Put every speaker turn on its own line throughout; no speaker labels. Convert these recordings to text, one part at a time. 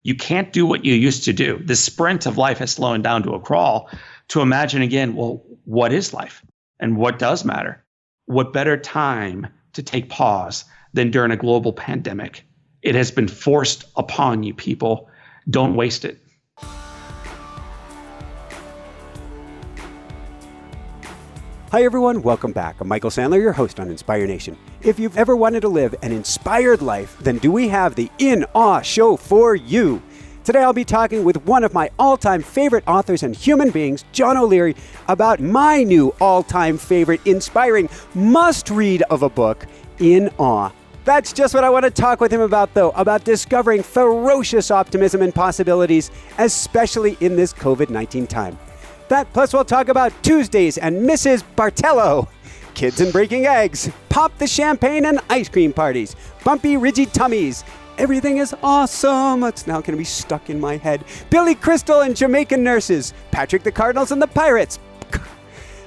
You can't do what you used to do. The sprint of life has slowed down to a crawl. To imagine again, well, what is life and what does matter? What better time to take pause than during a global pandemic? It has been forced upon you, people. Don't waste it.
Hi everyone, welcome back. I'm Michael Sandler, your host on Inspire Nation. If you've ever wanted to live an inspired life, then do we have the In Awe Show for you. Today I'll be talking with one of my all-time favorite authors and human beings, John O'Leary, about my new all-time favorite inspiring must-read of a book, In Awe. That's just what I want to talk with him about, though, about discovering ferocious optimism and possibilities, especially in this COVID-19 time. That plus we'll talk about Tuesdays and Mrs. Bartello, kids and breaking eggs, pop the champagne and ice cream parties, bumpy rigid tummies. Everything is awesome. It's now going to be stuck in my head. Billy Crystal and Jamaican nurses, Patrick the Cardinals and the Pirates,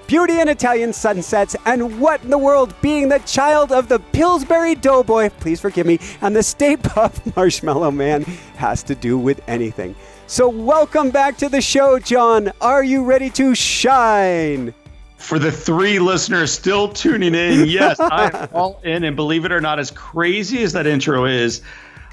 beauty and Italian sunsets, and what in the world being the child of the Pillsbury Doughboy, please forgive me, and the Stay Puft Marshmallow Man has to do with anything. So welcome back to the show, John. Are you ready to shine?
For the 3 listeners still tuning in, yes, I'm all in. And believe it or not, as crazy as that intro is,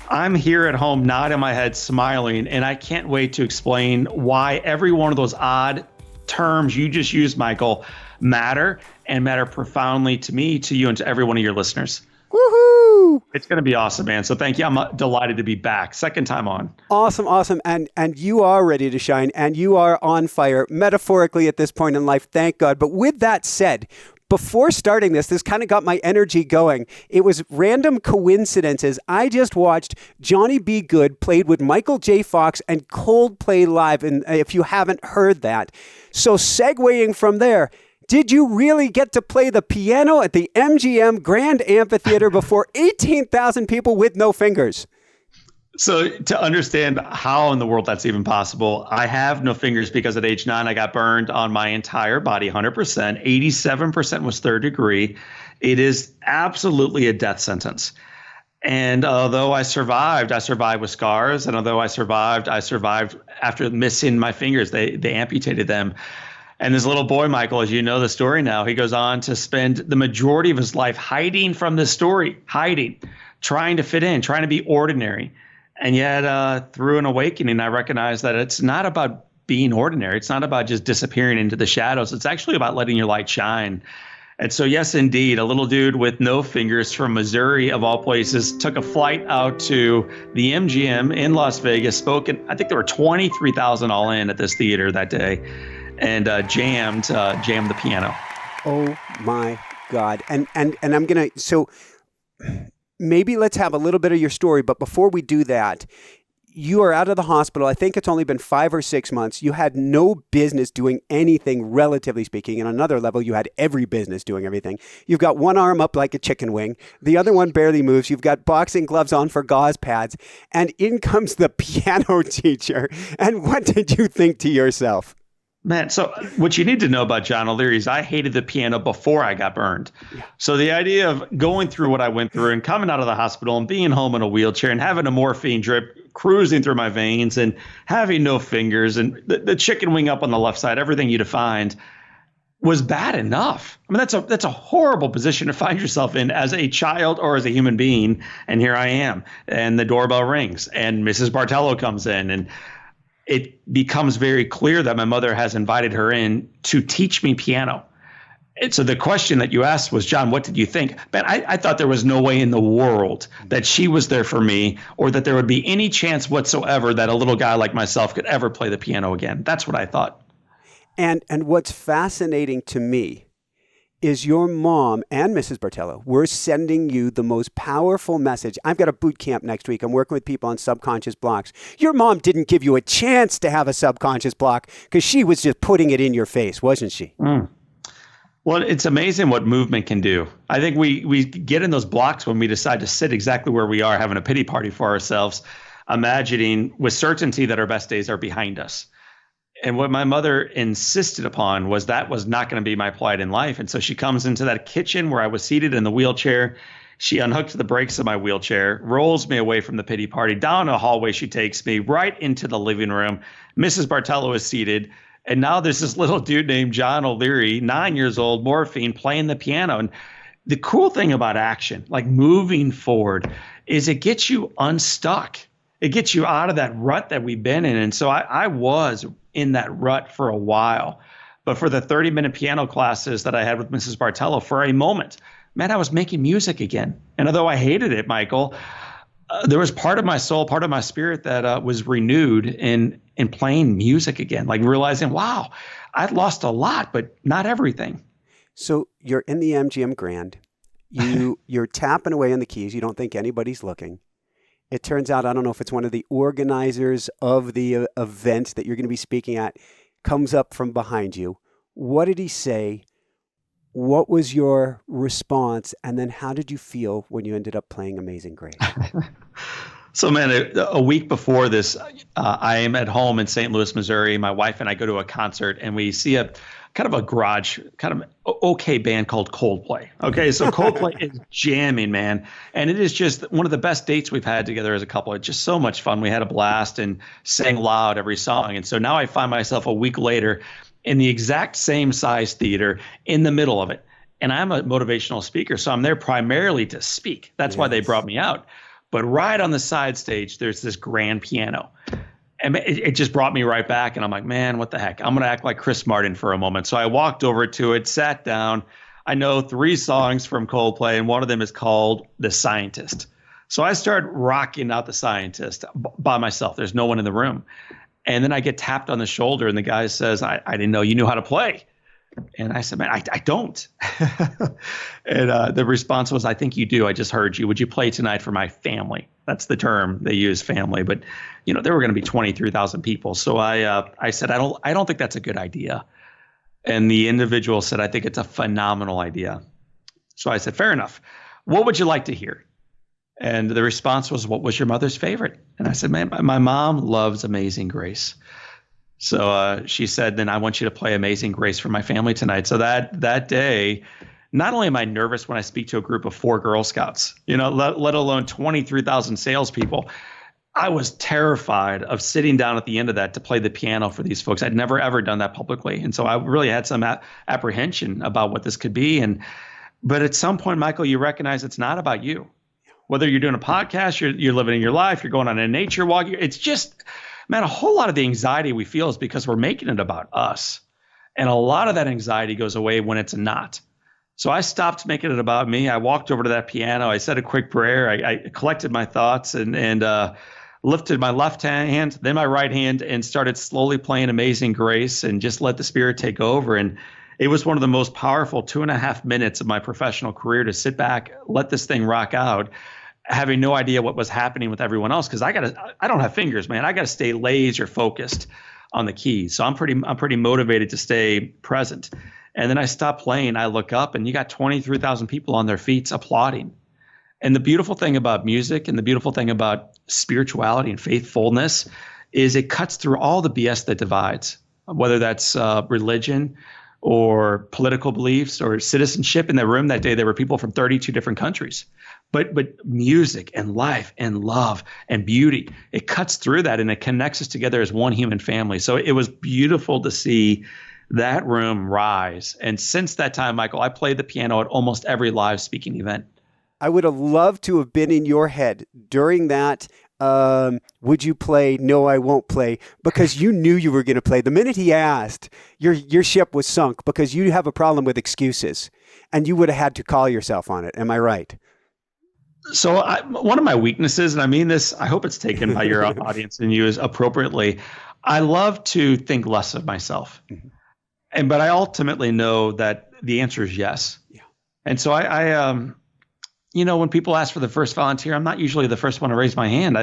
I'm here at home nodding my head, smiling, and I can't wait to explain why every one of those odd terms you just used, Michael, matter and matter profoundly to me, to you, and to every one of your listeners.
Woohoo!
It's going to be awesome, man. So thank you. I'm delighted to be back. Second time on.
Awesome. And you are ready to shine, and you are on fire, metaphorically at this point in life, thank God. But with that said, before starting this kind of got my energy going. It was random coincidences. I just watched Johnny B. Goode played with Michael J. Fox and Coldplay live, and if you haven't heard that. So segueing from there, did you really get to play the piano at the MGM Grand Amphitheater before 18,000 people with no fingers?
So to understand how in the world that's even possible, I have no fingers because at age 9, I got burned on my entire body, 100%. 87% was 3rd degree. It is absolutely a death sentence. And although I survived with scars. And although I survived after missing my fingers. They amputated them. And this little boy, Michael, as you know the story now, he goes on to spend the majority of his life hiding from this story, trying to fit in, trying to be ordinary. And yet through an awakening, I recognized that it's not about being ordinary. It's not about just disappearing into the shadows. It's actually about letting your light shine. And so, yes, indeed, a little dude with no fingers from Missouri, of all places, took a flight out to the MGM in Las Vegas, spoke, and I think there were 23,000 all in at this theater that day, and jammed the piano.
Oh my God. And I'm going to, so maybe let's have a little bit of your story, but before we do that, you are out of the hospital. I think it's only been 5 or 6 months. You had no business doing anything, relatively speaking. And on another level, you had every business doing everything. You've got one arm up like a chicken wing. The other one barely moves. You've got boxing gloves on for gauze pads. And in comes the piano teacher. And what did you think to yourself?
Man, so what you need to know about John O'Leary is I hated the piano before I got burned. Yeah. So the idea of going through what I went through and coming out of the hospital and being home in a wheelchair and having a morphine drip cruising through my veins and having no fingers and the chicken wing up on the left side, everything you defined was bad enough. I mean, that's a horrible position to find yourself in as a child or as a human being. And here I am, and the doorbell rings and Mrs. Bartello comes in, and it becomes very clear that my mother has invited her in to teach me piano. And so the question that you asked was, John, what did you think? But I thought there was no way in the world that she was there for me or that there would be any chance whatsoever that a little guy like myself could ever play the piano again. That's what I thought.
And what's fascinating to me is your mom and Mrs. Bartello were sending you the most powerful message. I've got a boot camp next week. I'm working with people on subconscious blocks. Your mom didn't give you a chance to have a subconscious block because she was just putting it in your face, wasn't she?
Mm. Well, it's amazing what movement can do. I think we get in those blocks when we decide to sit exactly where we are, having a pity party for ourselves, imagining with certainty that our best days are behind us. And what my mother insisted upon was that was not going to be my plight in life. And so she comes into that kitchen where I was seated in the wheelchair. She unhooked the brakes of my wheelchair, rolls me away from the pity party. Down a hallway she takes me, right into the living room. Mrs. Bartello is seated. And now there's this little dude named John O'Leary, 9 years old, morphine, playing the piano. And the cool thing about action, like moving forward, is it gets you unstuck. It gets you out of that rut that we've been in. And so I was in that rut for a while. But for the 30-minute piano classes that I had with Mrs. Bartello, for a moment, man, I was making music again. And although I hated it, Michael, there was part of my soul, part of my spirit that was renewed in playing music again, like realizing, wow, I'd lost a lot, but not everything.
So you're in the MGM Grand. You're tapping away on the keys. You don't think anybody's looking. It turns out, I don't know if it's one of the organizers of the event that you're going to be speaking at, comes up from behind you. What did he say? What was your response? And then how did you feel when you ended up playing Amazing Grace?
So, man, a week before this, I am at home in St. Louis, Missouri. My wife and I go to a concert, and we see a kind of a garage, kind of okay band called Coldplay. Okay, so Coldplay is jamming, man. And it is just one of the best dates we've had together as a couple. It's just so much fun. We had a blast and sang loud every song. And so now I find myself a week later in the exact same size theater in the middle of it. And I'm a motivational speaker, so I'm there primarily to speak. That's why they brought me out. But right on the side stage, there's this grand piano. And it just brought me right back. And I'm like, man, what the heck? I'm going to act like Chris Martin for a moment. So I walked over to it, sat down. I know 3 songs from Coldplay, and one of them is called The Scientist. So I started rocking out The Scientist by myself. There's no one in the room. And then I get tapped on the shoulder, and the guy says, I didn't know you knew how to play. And I said, man, I don't. And the response was, I think you do. I just heard you. Would you play tonight for my family? That's the term they use, family. But, you know, there were going to be 23,000 people. So I said, I don't think that's a good idea. And the individual said, I think it's a phenomenal idea. So I said, fair enough. What would you like to hear? And the response was, what was your mother's favorite? And I said, man, my mom loves Amazing Grace. So she said, then I want you to play Amazing Grace for my family tonight. So that day, not only am I nervous when I speak to a group of 4 Girl Scouts, you know, let alone 23,000 salespeople, I was terrified of sitting down at the end of that to play the piano for these folks. I'd never, ever done that publicly. And so I really had some apprehension about what this could be. But at some point, Michael, you recognize it's not about you. Whether you're doing a podcast, you're living in your life, you're going on a nature walk, it's just... Man, a whole lot of the anxiety we feel is because we're making it about us. And a lot of that anxiety goes away when it's not. So I stopped making it about me. I walked over to that piano. I said a quick prayer. I collected my thoughts and lifted my left hand, then my right hand, and started slowly playing Amazing Grace and just let the Spirit take over. And it was one of the most powerful 2.5 minutes of my professional career to sit back, let this thing rock out, having no idea what was happening with everyone else, because I don't have fingers, man. I got to stay laser focused on the keys. So I'm pretty motivated to stay present. And then I stop playing. I look up, and you got 23,000 people on their feet applauding. And the beautiful thing about music and the beautiful thing about spirituality and faithfulness is it cuts through all the BS that divides, whether that's religion or political beliefs or citizenship. In the room that day, there were people from 32 different countries. But music and life and love and beauty, it cuts through that and it connects us together as one human family. So it was beautiful to see that room rise. And since that time, Michael, I played the piano at almost every live speaking event.
I would have loved to have been in your head during that. Would you play? No, I won't play, because you knew you were going to play. The minute he asked, your ship was sunk because you have a problem with excuses and you would have had to call yourself on it. Am I right?
So one of my weaknesses, and I mean this, I hope it's taken by your audience and you as appropriately, I love to think less of myself. Mm-hmm. But I ultimately know that the answer is yes. Yeah. And so I you know, when people ask for the first volunteer, I'm not usually the first one to raise my hand.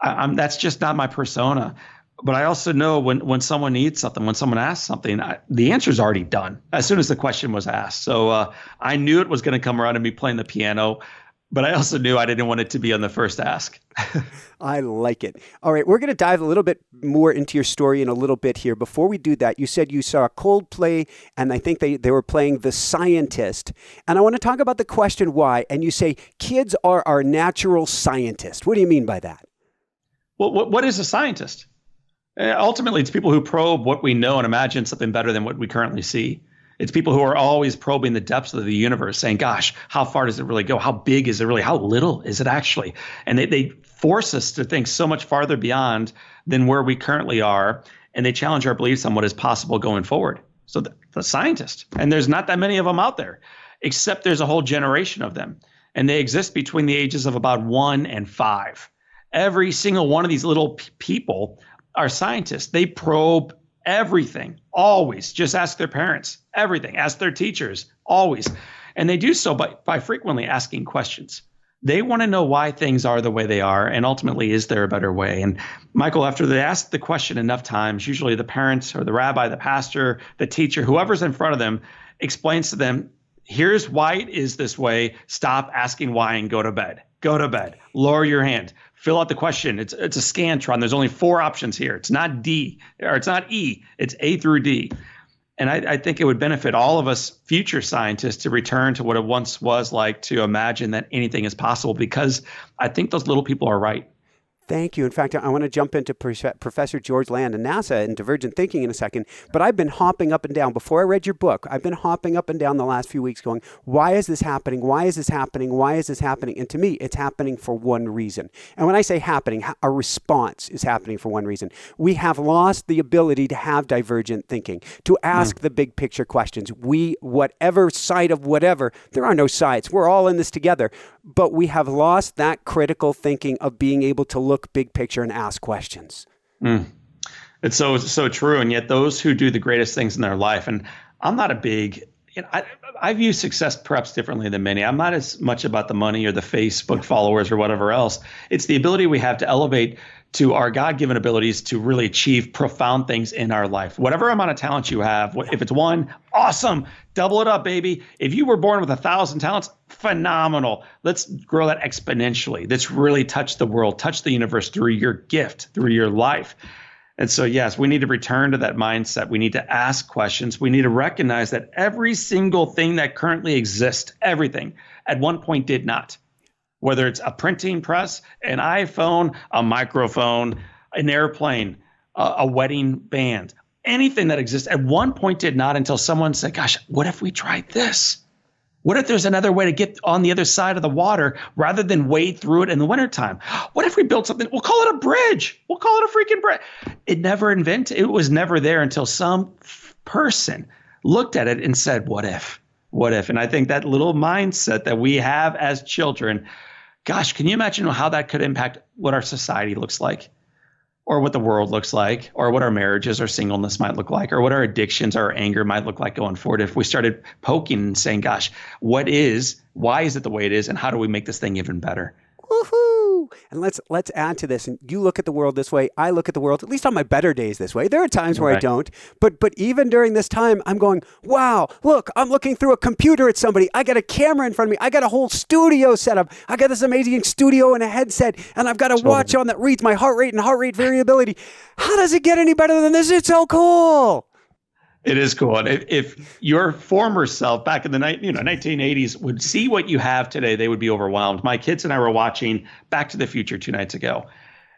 I'm that's just not my persona. But I also know when someone needs something, when someone asks something, the answer is already done as soon as the question was asked. So I knew it was going to come around to me playing the piano. But I also knew I didn't want it to be on the first ask.
I like it. All right, we're going to dive a little bit more into your story in a little bit here. Before we do that, you said you saw Coldplay, and I think they were playing The Scientist. And I want to talk about the question why. And you say kids are our natural scientists. What do you mean by that?
Well, what is a scientist? Ultimately, it's people who probe what we know and imagine something better than what we currently see. It's people who are always probing the depths of the universe, saying, gosh, how far does it really go? How big is it really? How little is it actually? And they force us to think so much farther beyond than where we currently are. And they challenge our beliefs on what is possible going forward. So the scientist, and there's not that many of them out there, except there's a whole generation of them. And they exist between the ages of about 1 and 5. Every single one of these little people are scientists. They probe everything, always. Just ask their parents, everything. Ask their teachers, always. And they do so by frequently asking questions. They want to know why things are the way they are, and ultimately, is there a better way? And Michael, after they ask the question enough times, usually the parents or the rabbi, the pastor, the teacher, whoever's in front of them, explains to them, here's why it is this way. Stop asking why and go to bed. Go to bed. Lower your hand. Fill out the question. It's a Scantron. There's only 4 options here. It's not D, or it's not E. It's A through D. And I think it would benefit all of us future scientists to return to what it once was like, to imagine that anything is possible, because I think those little people are right.
Thank you. In fact, I want to jump into Professor George Land and NASA and divergent thinking in a second, but I've been hopping up and down. Before I read your book, I've been hopping up and down the last few weeks going, why is this happening? Why is this happening? Why is this happening? And to me, it's happening for one reason. And when I say happening, a response is happening for one reason. We have lost the ability to have divergent thinking, to ask the big picture questions. Whatever side of whatever, there are no sides. We're all in this together. But we have lost that critical thinking of being able to look big picture and ask questions.
It's so true. And yet those who do the greatest things in their life, and I'm not a big, I view success perhaps differently than many. I'm not as much about the money or the Facebook followers or whatever else. It's the ability we have to elevate to our God-given abilities to really achieve profound things in our life. Whatever amount of talent you have, if it's 1, awesome, double it up, baby. If you were born with 1,000 talents, phenomenal. Let's grow that exponentially. Let's really touch the world, touch the universe through your gift, through your life. And so, yes, we need to return to that mindset. We need to ask questions. We need to recognize that every single thing that currently exists, everything, at one point did not. Whether it's a printing press, an iPhone, a microphone, an airplane, a wedding band, anything that exists at one point did not, until someone said, gosh, what if we tried this? What if there's another way to get on the other side of the water rather than wade through it in the wintertime? What if we built something? We'll call it a bridge. We'll call it a freaking bridge. It was never there until some person looked at it and said, what if? What if? And I think that little mindset that we have as children, gosh, can you imagine how that could impact what our society looks like, or what the world looks like, or what our marriages or singleness might look like, or what our addictions or our anger might look like going forward if we started poking and saying, gosh, why is it the way it is, and how do we make this thing even better?
Woohoo! And let's add to this. And you look at the world this way. I look at the world, at least on my better days, this way. There are times where I don't. But even during this time, I'm going, wow, look, I'm looking through a computer at somebody. I got a camera in front of me. I got a whole studio set up. I got this amazing studio and a headset. And I've got a watch on that reads my heart rate and heart rate variability. How does it get any better than this? It's so cool.
It is cool. And if your former self back in the 1980s would see what you have today, they would be overwhelmed. My kids and I were watching Back to the Future 2 nights ago.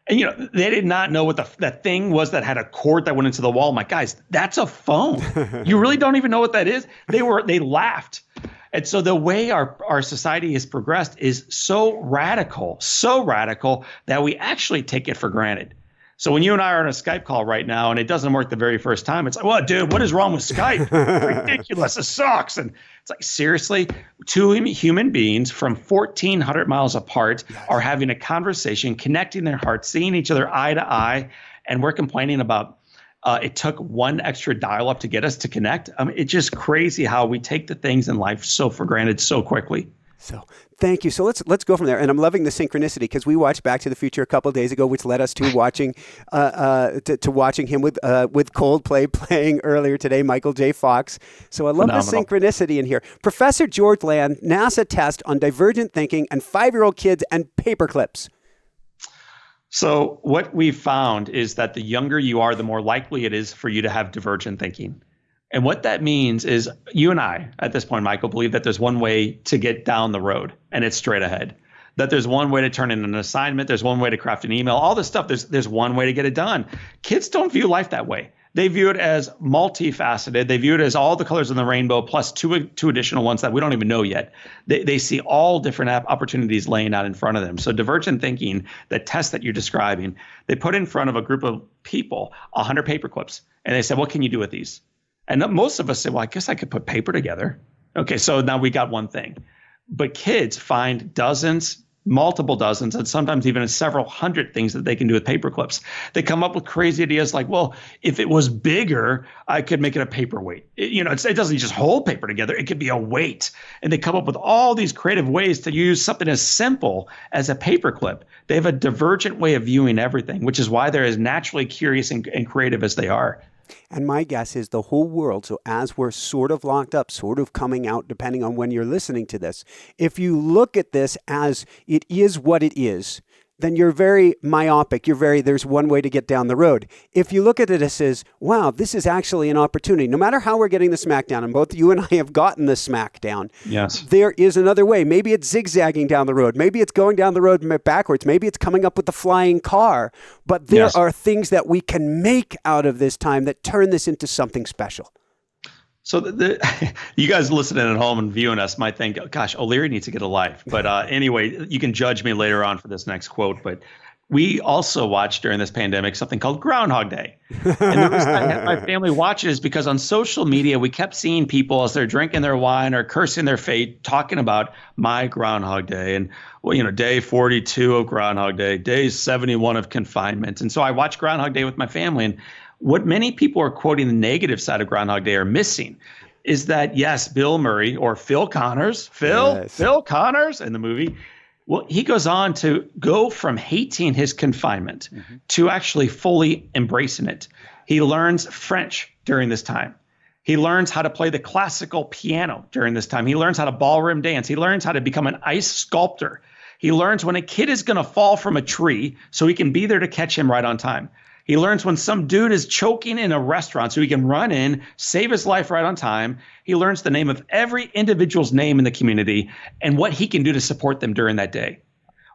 And, they did not know what that thing was that had a cord that went into the wall. I'm like, guys, that's a phone. You really don't even know what that is? They laughed. And so the way our society has progressed is so radical that we actually take it for granted. So when you and I are on a Skype call right now and it doesn't work the very first time, it's like, well, dude, what is wrong with Skype? Ridiculous. It sucks. And it's like, seriously, 2 human beings from 1,400 miles apart are having a conversation, connecting their hearts, seeing each other eye to eye. And we're complaining about it took 1 extra dial up to get us to connect. It's just crazy how we take the things in life so for granted so quickly.
So thank you. So let's go from there. And I'm loving the synchronicity because we watched Back to the Future a couple of days ago, which led us to watching watching him with Coldplay playing earlier today, Michael J. Fox. So I love the synchronicity in here. Professor George Land, NASA test on divergent thinking and 5-year-old kids and paperclips.
So what we've found is that the younger you are, the more likely it is for you to have divergent thinking. And what that means is you and I, at this point, Michael, believe that there's one way to get down the road, and it's straight ahead. That there's one way to turn in an assignment. There's one way to craft an email. All this stuff, there's one way to get it done. Kids don't view life that way. They view it as multifaceted. They view it as all the colors in the rainbow plus two additional ones that we don't even know yet. They see all different opportunities laying out in front of them. So divergent thinking, the test that you're describing, they put in front of a group of people 100 paper clips, and they said, what can you do with these? And most of us say, well, I guess I could put paper together. Okay, so now we got one thing. But kids find dozens, multiple dozens, and sometimes even several hundred things that they can do with paper clips. They come up with crazy ideas like, well, if it was bigger, I could make it a paperweight. It doesn't just hold paper together. It could be a weight. And they come up with all these creative ways to use something as simple as a paper clip. They have a divergent way of viewing everything, which is why they're as naturally curious and creative as they are.
And my guess is the whole world, so as we're sort of locked up, sort of coming out, depending on when you're listening to this, if you look at this as it is what it is, then you're very myopic. There's one way to get down the road. If you look at it as, wow, this is actually an opportunity. No matter how we're getting the smack down, and both you and I have gotten the smack down,
yes,
there is another way. Maybe it's zigzagging down the road. Maybe it's going down the road backwards. Maybe it's coming up with the flying car. But there are things that we can make out of this time that turn this into something special.
So you guys listening at home and viewing us might think, gosh, O'Leary needs to get a life. But anyway, you can judge me later on for this next quote. But we also watched during this pandemic something called Groundhog Day. And the reason I had my family watch it is because on social media, we kept seeing people as they're drinking their wine or cursing their fate, talking about my Groundhog Day. And, day 42 of Groundhog Day, day 71 of confinement. And so I watched Groundhog Day with my family. And what many people are quoting the negative side of Groundhog Day are missing is that, yes, Bill Murray or Phil Connors in the movie, well, he goes on to go from hating his confinement to actually fully embracing it. He learns French during this time. He learns how to play the classical piano during this time. He learns how to ballroom dance. He learns how to become an ice sculptor. He learns when a kid is going to fall from a tree so he can be there to catch him right on time. He learns when some dude is choking in a restaurant so he can run in, save his life right on time. He learns the name of every individual's name in the community and what he can do to support them during that day.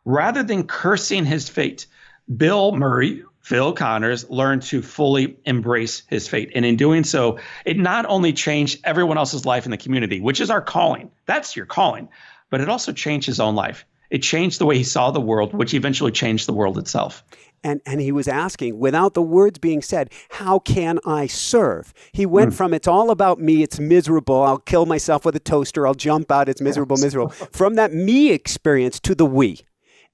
Rather than cursing his fate, Bill Murray, Phil Connors, learned to fully embrace his fate. And in doing so, it not only changed everyone else's life in the community, which is our calling. That's your calling. But it also changed his own life. It changed the way he saw the world, which eventually changed the world itself.
And he was asking, without the words being said, how can I serve? He went from it's all about me, it's miserable, I'll kill myself with a toaster, I'll jump out, it's miserable. From that me experience to the we.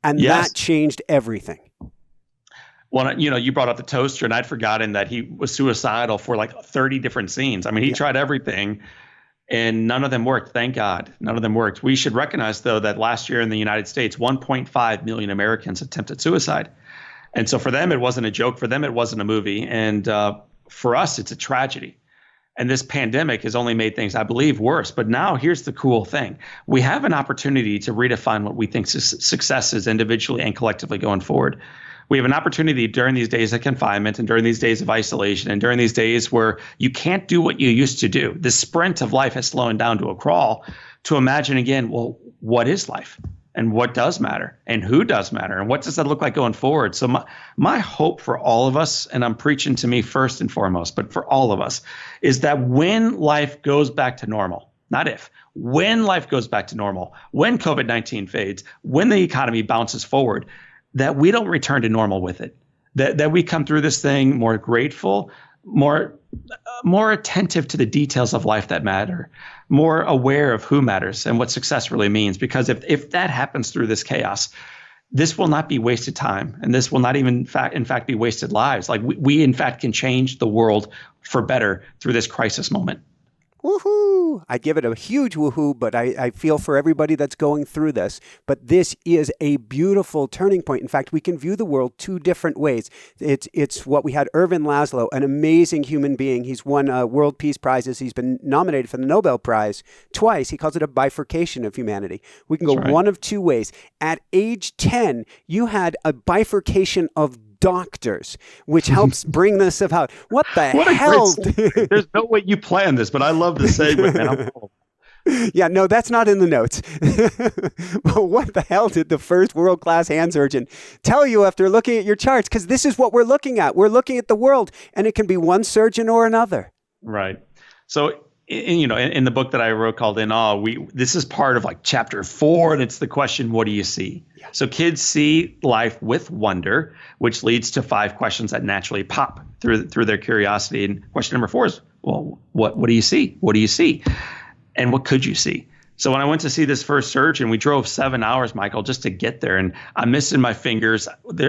And that changed everything.
Well, you brought up the toaster, and I'd forgotten that he was suicidal for like 30 different scenes. I mean, he tried everything, and none of them worked. Thank God. None of them worked. We should recognize, though, that last year in the United States, 1.5 million Americans attempted suicide. And so for them, it wasn't a joke. For them, it wasn't a movie. And for us, it's a tragedy. And this pandemic has only made things, I believe, worse. But now here's the cool thing. We have an opportunity to redefine what we think success is individually and collectively going forward. We have an opportunity during these days of confinement and during these days of isolation and during these days where you can't do what you used to do. The sprint of life is slowing down to a crawl, to imagine again, well, what is life? And what does matter? And who does matter? And what does that look like going forward? So my hope for all of us, and I'm preaching to me first and foremost, but for all of us, is that when life goes back to normal, not if, when life goes back to normal, when COVID-19 fades, when the economy bounces forward, that we don't return to normal with it, that we come through this thing more grateful, more attentive to the details of life that matter, more aware of who matters and what success really means. Because if that happens through this chaos, this will not be wasted time, and this will not even in fact be wasted lives. Like we in fact can change the world for better through this crisis moment.
Woohoo! I give it a huge woohoo, but I feel for everybody that's going through this. But this is a beautiful turning point. In fact, we can view the world two different ways. It's what we had Irvin Laszlo, an amazing human being. He's won World Peace Prizes. He's been nominated for the Nobel Prize twice. He calls it a bifurcation of humanity. We can go one of two ways. At age 10, you had a bifurcation of doctors, which helps bring this about. What the hell?
There's no way you planned this, but I love the segment, man.
Yeah, no, that's not in the notes. But what the hell did the first world-class hand surgeon tell you after looking at your charts? Because this is what we're looking at. We're looking at the world, and it can be one surgeon or another.
Right. So, in the book that I wrote called In Awe, this is part of like chapter 4, and it's the question, what do you see? Yeah. So kids see life with wonder, which leads to 5 questions that naturally pop through their curiosity. And question number 4 is, well, what do you see? What do you see? And what could you see? So when I went to see this first surgeon, we drove 7 hours, Michael, just to get there. And I'm missing my fingers.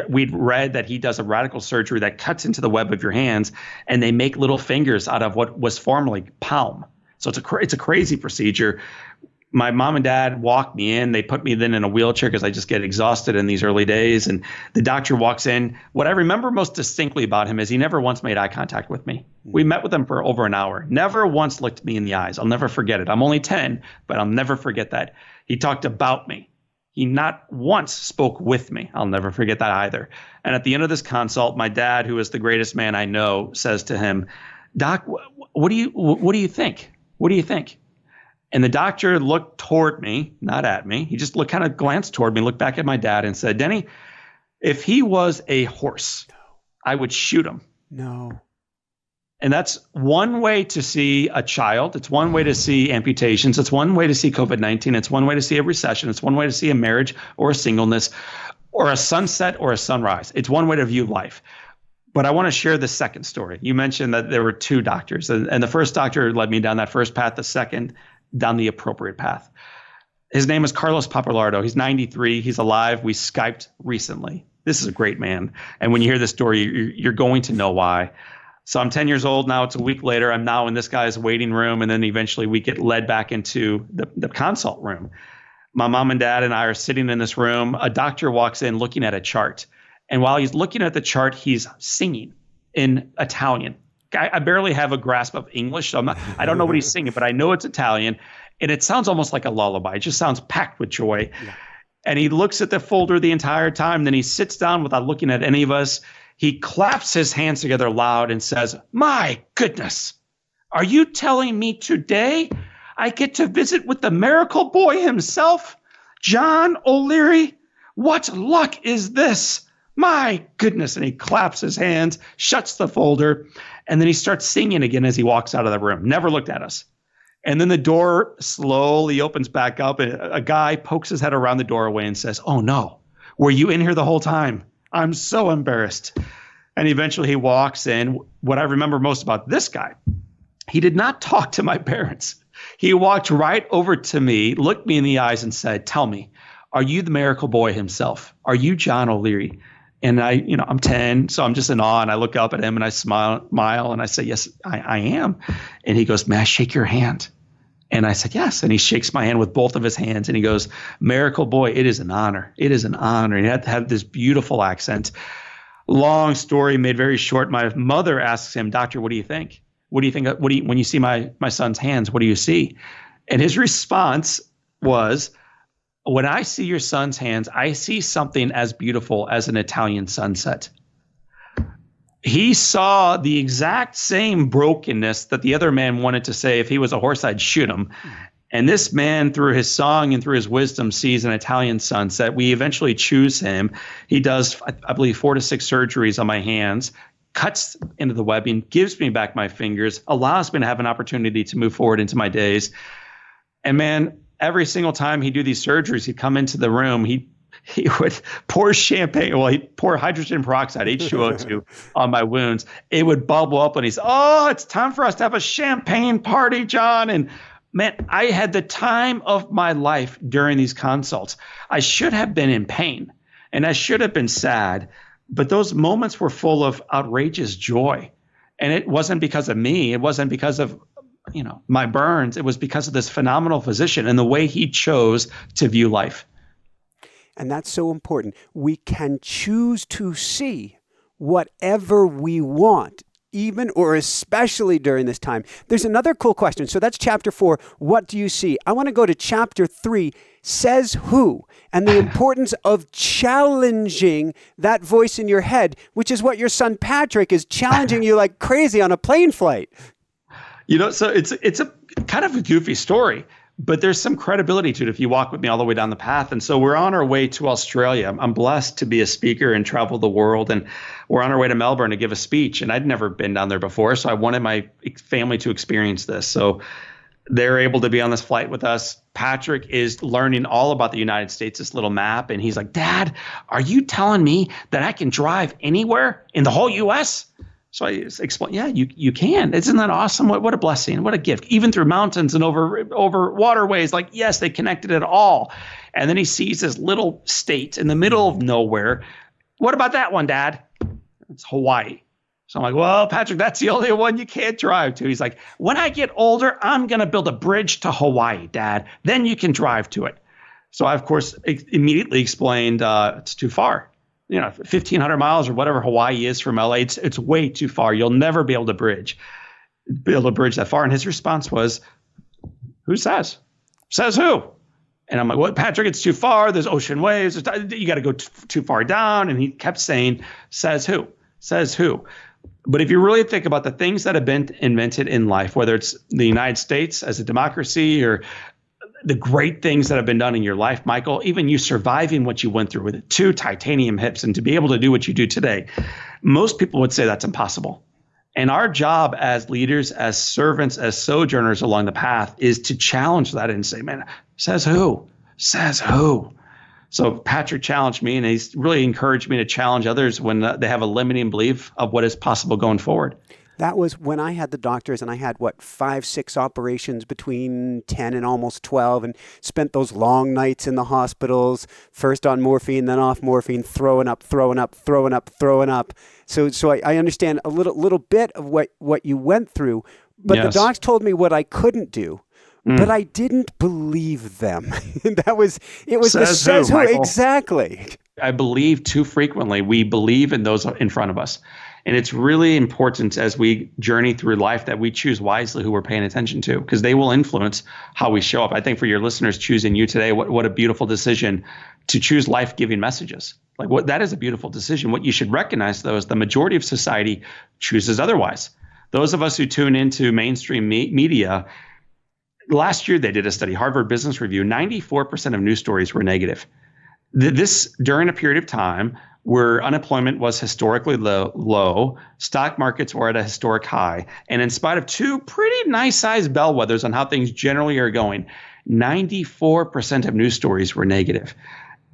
We'd read that he does a radical surgery that cuts into the web of your hands, and they make little fingers out of what was formerly palm. So it's a crazy procedure. My mom and dad walked me in. They put me then in a wheelchair because I just get exhausted in these early days. And the doctor walks in. What I remember most distinctly about him is he never once made eye contact with me. We met with him for over an hour. Never once looked me in the eyes. I'll never forget it. I'm only 10, but I'll never forget that. He talked about me. He not once spoke with me. I'll never forget that either. And at the end of this consult, my dad, who is the greatest man I know, says to him, "Doc, what do you think? What do you think?" And the doctor looked toward me, not at me. He just kind of glanced toward me, looked back at my dad and said, "Denny, if he was a horse, I would shoot him."
No.
And that's one way to see a child. It's one way to see amputations. It's one way to see COVID-19. It's one way to see a recession. It's one way to see a marriage or a singleness or a sunset or a sunrise. It's one way to view life. But I want to share the second story. You mentioned that there were 2 doctors, and the first doctor led me down that first path, the second down the appropriate path. His name is Carlos Papalardo. He's 93. He's alive. We Skyped recently. This is a great man. And when you hear this story, you're going to know why. So I'm 10 years old now. It's a week later. I'm now in this guy's waiting room. And then eventually we get led back into the consult room. My mom and dad and I are sitting in this room. A doctor walks in looking at a chart. And while he's looking at the chart, he's singing in Italian. I barely have a grasp of English, so I don't know what he's singing, but I know it's Italian, and it sounds almost like a lullaby. It just sounds packed with joy. Yeah. And he looks at the folder the entire time. Then he sits down without looking at any of us. He claps his hands together loud and says, "My goodness, are you telling me today I get to visit with the miracle boy himself, John O'Leary? What luck is this? My goodness." And he claps his hands, shuts the folder, and then he starts singing again as he walks out of the room. Never looked at us. And then the door slowly opens back up, and a guy pokes his head around the doorway and says, "Oh no, were you in here the whole time? I'm so embarrassed." And eventually he walks in. What I remember most about this guy, he did not talk to my parents. He walked right over to me, looked me in the eyes and said, "Tell me, are you the miracle boy himself? Are you John O'Leary?" And I'm 10, so I'm just in awe. And I look up at him and I smile and I say, "Yes, I am." And he goes, "May I shake your hand?" And I said, "Yes." And he shakes my hand with both of his hands. And he goes, "Miracle boy, it is an honor. It is an honor." And he had to have this beautiful accent. Long story made very short. My mother asks him, "Doctor, what do you think? What do you think? When you see my son's hands, what do you see?" And his response was, "When I see your son's hands, I see something as beautiful as an Italian sunset." He saw the exact same brokenness that the other man wanted to say, "If he was a horse, I'd shoot him." And this man, through his song and through his wisdom, sees an Italian sunset. We eventually choose him. He does, I believe, 4 to 6 surgeries on my hands, cuts into the webbing, gives me back my fingers, allows me to have an opportunity to move forward into my days. And man, every single time he'd do these surgeries, he'd come into the room, he would pour champagne, well, he'd pour hydrogen peroxide, H2O2, on my wounds. It would bubble up and he's, "Oh, it's time for us to have a champagne party, John." And man, I had the time of my life during these consults. I should have been in pain and I should have been sad, but those moments were full of outrageous joy. And it wasn't because of me. It wasn't because of my burns, it was because of this phenomenal physician and the way he chose to view life.
And that's so important. We can choose to see whatever we want, even or especially during this time. There's another cool question. So that's chapter 4. What do you see? I want to go to chapter 3. Says who? And the importance of challenging that voice in your head, which is what your son Patrick is challenging you like crazy on a plane flight.
So it's a kind of a goofy story, but there's some credibility to it if you walk with me all the way down the path. And so we're on our way to Australia. I'm blessed to be a speaker and travel the world. And we're on our way to Melbourne to give a speech. And I'd never been down there before. So I wanted my family to experience this. So they're able to be on this flight with us. Patrick is learning all about the United States, this little map. And he's like, Dad, are you telling me that I can drive anywhere in the whole U.S.? So I explained, yeah, you can. Isn't that awesome? What a blessing. What a gift. Even through mountains and over waterways. Like, yes, they connected it all. And then he sees this little state in the middle of nowhere. What about that one, Dad? It's Hawaii. So I'm like, well, Patrick, that's the only one you can't drive to. He's like, when I get older, I'm going to build a bridge to Hawaii, Dad. Then you can drive to it. So I, of course, immediately explained it's too far. 1,500 miles or whatever Hawaii is from LA, it's way too far. You'll never be able to bridge that far. And his response was, who says? Says who? And I'm like, well, Patrick, it's too far. There's ocean waves. You got to go too far down. And he kept saying, says who? Says who? But if you really think about the things that have been invented in life, whether it's the United States as a democracy or the great things that have been done in your life, Michael, even you surviving what you went through with 2 titanium hips and to be able to do what you do today, most people would say that's impossible. And our job as leaders, as servants, as sojourners along the path is to challenge that and say, man, says who? Says who? So Patrick challenged me, and he's really encouraged me to challenge others when they have a limiting belief of what is possible going forward.
That was when I had the doctors, and I had, 5, 6 operations between 10 and almost 12, and spent those long nights in the hospitals, first on morphine, then off morphine, throwing up. So I understand a little bit of what you went through, but yes. The docs told me what I couldn't do. But I didn't believe them. It was says who, exactly.
I believe too frequently we believe in those in front of us. And it's really important as we journey through life that we choose wisely who we're paying attention to, because they will influence how we show up. I think for your listeners choosing you today, what a beautiful decision to choose life-giving messages. That is a beautiful decision. What you should recognize, though, is the majority of society chooses otherwise. Those of us who tune into mainstream media, last year they did a study, Harvard Business Review, 94% of news stories were negative. This during a period of time where unemployment was historically low, stock markets were at a historic high, and in spite of 2 pretty nice-sized bellwethers on how things generally are going, 94% of news stories were negative.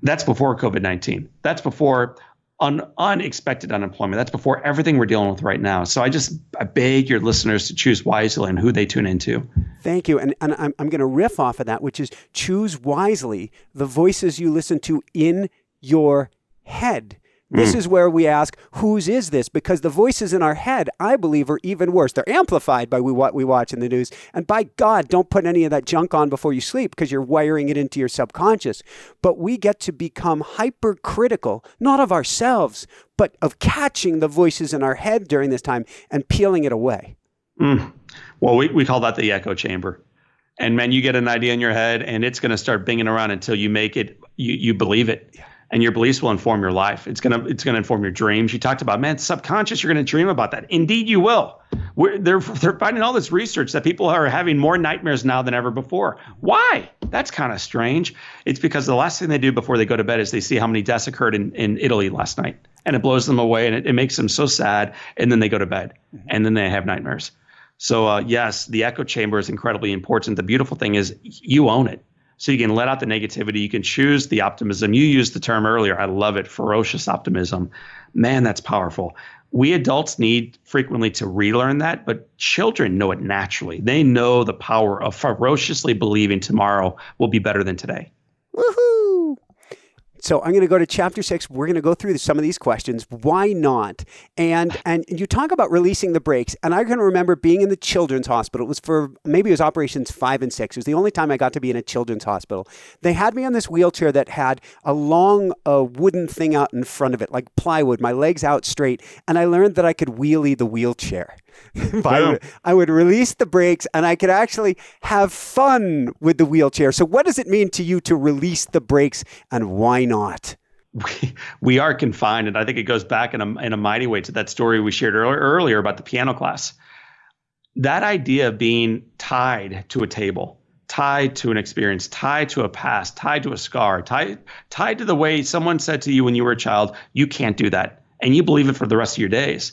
That's before COVID-19. That's before unexpected unemployment. That's before everything we're dealing with right now. So I beg your listeners to choose wisely and who they tune into.
Thank you. And I'm going to riff off of that, which is choose wisely the voices you listen to in your head. This is where we ask, whose is this? Because the voices in our head, I believe, are even worse. They're amplified by what we watch in the news. And by God, don't put any of that junk on before you sleep, because you're wiring it into your subconscious. But we get to become hypercritical, not of ourselves, but of catching the voices in our head during this time and peeling it away.
Well, we call that the echo chamber. And man, you get an idea in your head and it's going to start binging around until you make it, you believe it. Yeah. And your beliefs will inform your life. It's gonna inform your dreams. You talked about, man, subconscious, you're gonna dream about that. Indeed, you will. They're finding all this research that people are having more nightmares now than ever before. Why? That's kind of strange. It's because the last thing they do before they go to bed is they see how many deaths occurred in Italy last night. And it blows them away, and it makes them so sad. And then they go to bed, and then they have nightmares. So yes, the echo chamber is incredibly important. The beautiful thing is you own it. So you can let out the negativity. You can choose the optimism. You used the term earlier. I love it. Ferocious optimism. Man, that's powerful. We adults need frequently to relearn that, but children know it naturally. They know the power of ferociously believing tomorrow will be better than today.
Woohoo! So I'm going to go to chapter 6. We're going to go through some of these questions. Why not? And you talk about releasing the brakes. And I can remember being in the children's hospital. Maybe it was operations 5 and 6. It was the only time I got to be in a children's hospital. They had me on this wheelchair that had a long wooden thing out in front of it, like plywood, my legs out straight. And I learned that I could wheelie the wheelchair. I would release the brakes and I could actually have fun with the wheelchair. So what does it mean to you to release the brakes, and why not?
We are confined, and I think it goes back in a mighty way to that story we shared earlier about the piano class. That idea of being tied to a table, tied to an experience, tied to a past, tied to a scar, tied to the way someone said to you when you were a child, you can't do that. And you believe it for the rest of your days.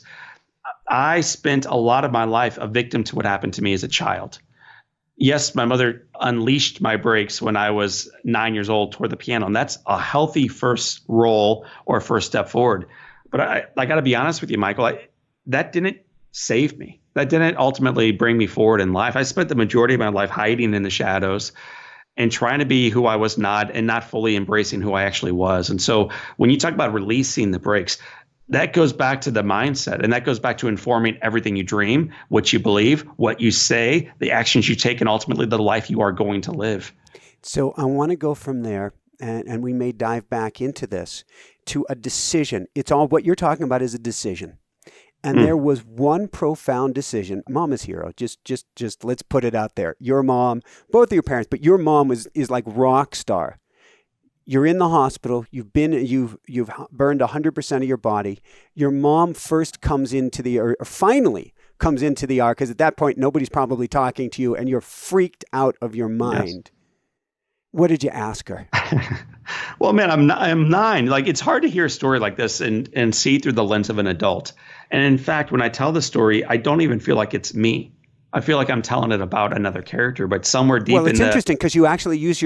I spent a lot of my life a victim to what happened to me as a child. Yes, my mother unleashed my brakes when I was 9 years old toward the piano, and that's a healthy first role or first step forward. But I got to be honest with you, Michael, that didn't save me. That didn't ultimately bring me forward in life. I spent the majority of my life hiding in the shadows and trying to be who I was not, and not fully embracing who I actually was. And so when you talk about releasing the brakes, that goes back to the mindset, and that goes back to informing everything you dream, what you believe, what you say, the actions you take, and ultimately the life you are going to live.
So I want to go from there, and we may dive back into this, to a decision. It's all what you're talking about is a decision. And there was one profound decision. Mama's hero. Just let's put it out there. Your mom, both of your parents, but your mom is like rock star. You're in the hospital. You've burned 100% of your body. Your mom first comes into or finally comes into the ER, because at that point nobody's probably talking to you, and you're freaked out of your mind. Yes. What did you ask her?
Well, man, I'm 9. Like, it's hard to hear a story like this and see through the lens of an adult. And in fact, when I tell the story, I don't even feel like it's me. I feel like I'm telling it about another character, but somewhere deep in
it's interesting because you actually use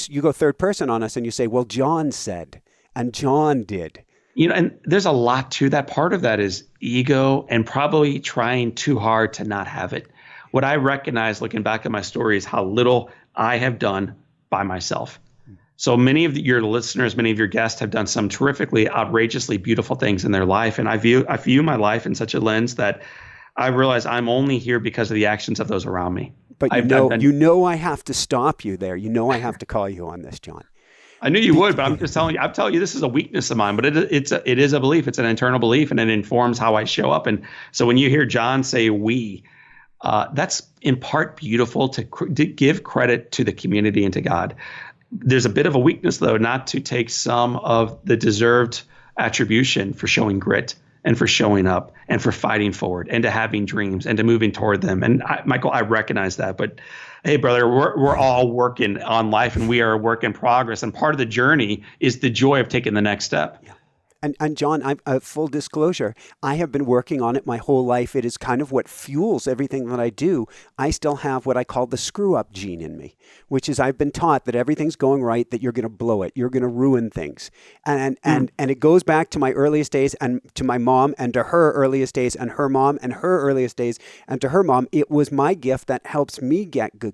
you go third person on us, and you say, well, John said, and John did.
And there's a lot to that. Part of that is ego and probably trying too hard to not have it. What I recognize looking back at my story is how little I have done by myself. So many of your listeners, many of your guests have done some terrifically, outrageously beautiful things in their life. And I view my life in such a lens that I realize I'm only here because of the actions of those around me.
But I have to stop you there. I have to call you on this, John.
I knew you would, but I'm just telling you. I'm telling you, this is a weakness of mine. But it is a belief. It's an internal belief, and it informs how I show up. And so when you hear John say "we," that's in part beautiful to give credit to the community and to God. There's a bit of a weakness, though, not to take some of the deserved attribution for showing grit, and for showing up, and for fighting forward, and to having dreams, and to moving toward them. And Michael, I recognize that. But hey, brother, we're all working on life, and we are a work in progress. And part of the journey is the joy of taking the next step.
Yeah. And John, full disclosure, I have been working on it my whole life. It is kind of what fuels everything that I do. I still have what I call the screw-up gene in me, which is I've been taught that everything's going right, that you're going to blow it, you're going to ruin things. And it goes back to my earliest days, and to my mom, and to her earliest days, and her mom, and her earliest days, and to her mom. It was my gift that helps me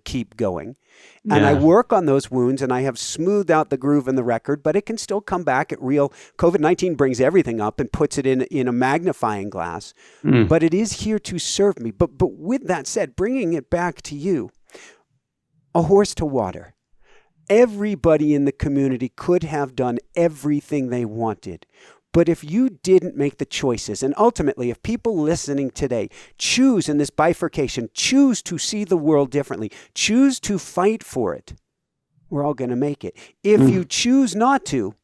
keep going. And I work on those wounds, and I have smoothed out the groove in the record, but it can still come back at real. COVID-19 brings everything up and puts it in a magnifying glass, but it is here to serve me. But with that said, bringing it back to you, a horse to water. Everybody in the community could have done everything they wanted. But if you didn't make the choices, and ultimately if people listening today choose in this bifurcation, choose to see the world differently, choose to fight for it, we're all going to make it. If you choose not to,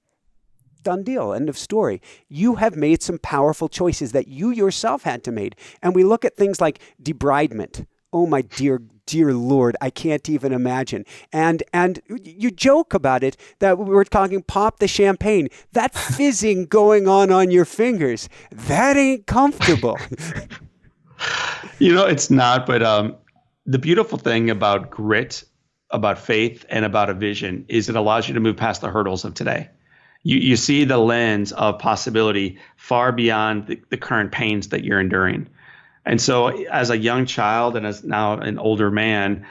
done deal, end of story. You have made some powerful choices that you yourself had to make. And we look at things like debridement. Oh, my dear Lord, I can't even imagine. And you joke about it, that we were talking pop the champagne. That fizzing going on your fingers, that ain't comfortable.
It's not, but the beautiful thing about grit, about faith, and about a vision is it allows you to move past the hurdles of today. You see the lens of possibility far beyond the current pains that you're enduring. And so as a young child and as now an older man,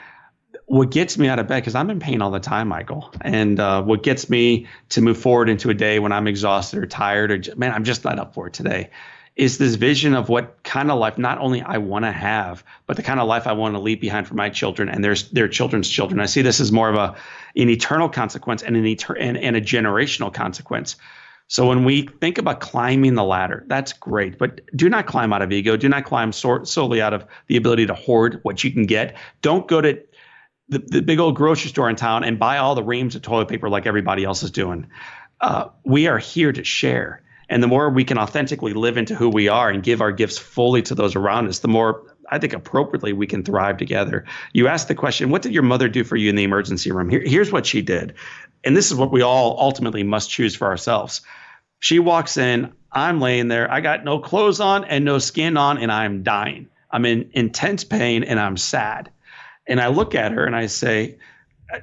what gets me out of bed, because I'm in pain all the time, Michael, and what gets me to move forward into a day when I'm exhausted or tired or, man, I'm just not up for it today, is this vision of what kind of life not only I want to have, but the kind of life I want to leave behind for my children and their children's children. I see this as more of an eternal consequence and and a generational consequence. So when we think about climbing the ladder, that's great, but do not climb out of ego. Do not climb solely out of the ability to hoard what you can get. Don't go to the big old grocery store in town and buy all the reams of toilet paper like everybody else is doing. We are here to share. And the more we can authentically live into who we are and give our gifts fully to those around us, the more, I think, appropriately we can thrive together. You asked the question, what did your mother do for you in the emergency room? Here's what she did. And this is what we all ultimately must choose for ourselves. She walks in, I'm laying there, I got no clothes on and no skin on, and I'm dying. I'm in intense pain and I'm sad. And I look at her and I say,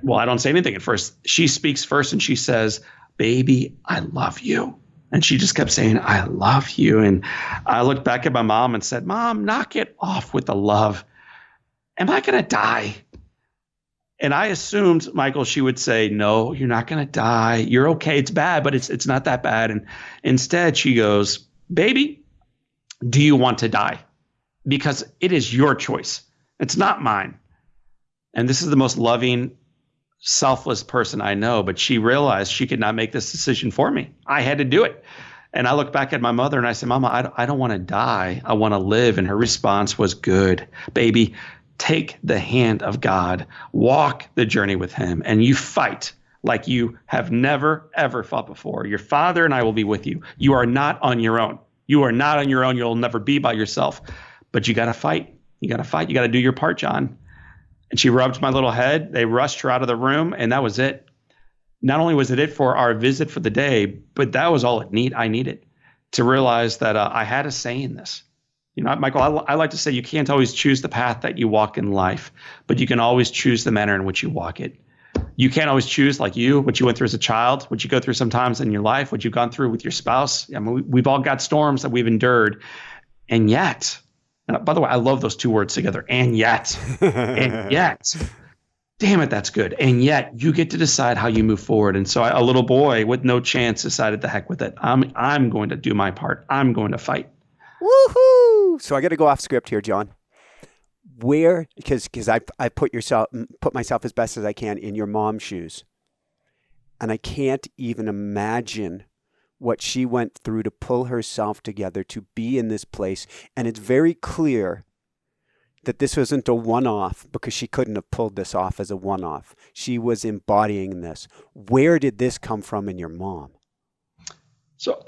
well, I don't say anything at first. She speaks first and she says, baby, I love you. And she just kept saying, I love you. And I looked back at my mom and said, Mom, knock it off with the love. Am I going to die? And I assumed, Michael, she would say, no, you're not going to die. You're okay. It's bad, but it's not that bad. And instead she goes, baby, do you want to die? Because it is your choice. It's not mine. And this is the most loving, selfless person I know, but she realized she could not make this decision for me. I had to do it. And I look back at my mother and I said, Mama, I don't want to die. I want to live. And her response was, good, baby, take the hand of God, walk the journey with him, and you fight like you have never, ever fought before. Your father and I will be with you. You are not on your own. You are not on your own. You'll never be by yourself, but you got to fight. You got to fight. You got to do your part, John. And she rubbed my little head. They rushed her out of the room, and that was it. Not only was it for our visit for the day, but that was all I needed to realize that I had a say in this. You know, Michael, I like to say you can't always choose the path that you walk in life, but you can always choose the manner in which you walk it. You can't always choose, like what you went through as a child, what you go through sometimes in your life, what you've gone through with your spouse. I mean, we've all got storms that we've endured. And yet, by the way, I love those two words together, and yet, and yet, damn it, that's good. And yet you get to decide how you move forward. And so a little boy with no chance decided the heck with it. I'm going to do my part. I'm going to fight.
Woohoo! So I got to go off script here, John. Where, because I put myself as best as I can in your mom's shoes, and I can't even imagine what she went through to pull herself together to be in this place. And it's very clear that this wasn't a one-off, because she couldn't have pulled this off as a one-off. She was embodying this. Where did this come from in your mom?
So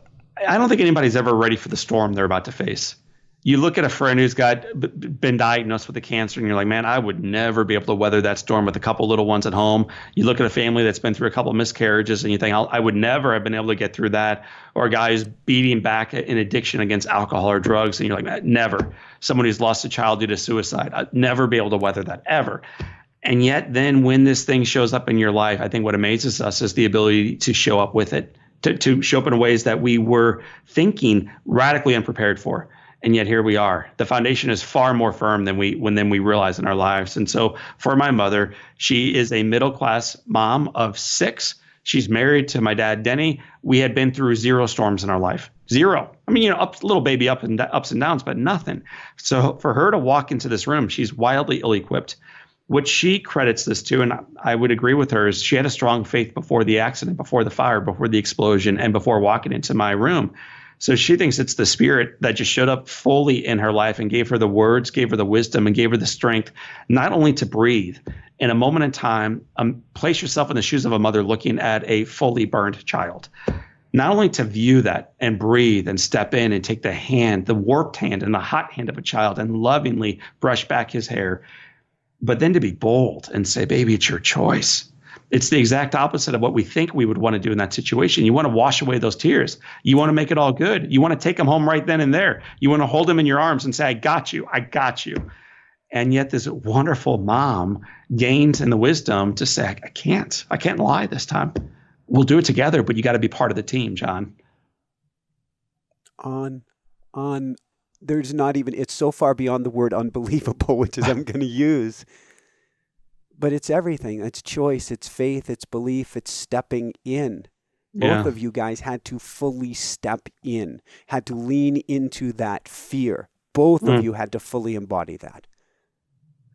I don't think anybody's ever ready for the storm they're about to face. You look at a friend who's been diagnosed with a cancer, and you're like, man, I would never be able to weather that storm with a couple little ones at home. You look at a family that's been through a couple of miscarriages, and you think, I would never have been able to get through that. Or a guy who's beating back in addiction against alcohol or drugs, and you're like, never. Someone who's lost a child due to suicide, I'd never be able to weather that, ever. And yet then when this thing shows up in your life, I think what amazes us is the ability to show up with it, to show up in ways that we were thinking radically unprepared for. And yet here we are. The foundation is far more firm than we realize in our lives. And so for my mother, she is a middle-class mom of 6. She's married to my dad, Denny. We had been through 0 storms in our life. 0. I mean, little baby ups and downs, but nothing. So for her to walk into this room, she's wildly ill-equipped. What she credits this to, and I would agree with her, is she had a strong faith before the accident, before the fire, before the explosion, and before walking into my room. So she thinks it's the spirit that just showed up fully in her life and gave her the words, gave her the wisdom, and gave her the strength, not only to breathe in a moment in time. Place yourself in the shoes of a mother looking at a fully burned child, not only to view that and breathe and step in and take the hand, the warped hand and the hot hand of a child, and lovingly brush back his hair, but then to be bold and say, baby, it's your choice. It's the exact opposite of what we think we would want to do in that situation. You want to wash away those tears. You want to make it all good. You want to take them home right then and there. You want to hold them in your arms and say, I got you. I got you. And yet this wonderful mom gains in the wisdom to say, I can't lie this time. We'll do it together, but you got to be part of the team, John.
There's not even, it's so far beyond the word unbelievable, which is I'm going to use. But it's everything. It's choice, it's faith, it's belief, it's stepping in.
Yeah.
Both of you guys had to fully step in, had to lean into that fear. Both of you had to fully embody that.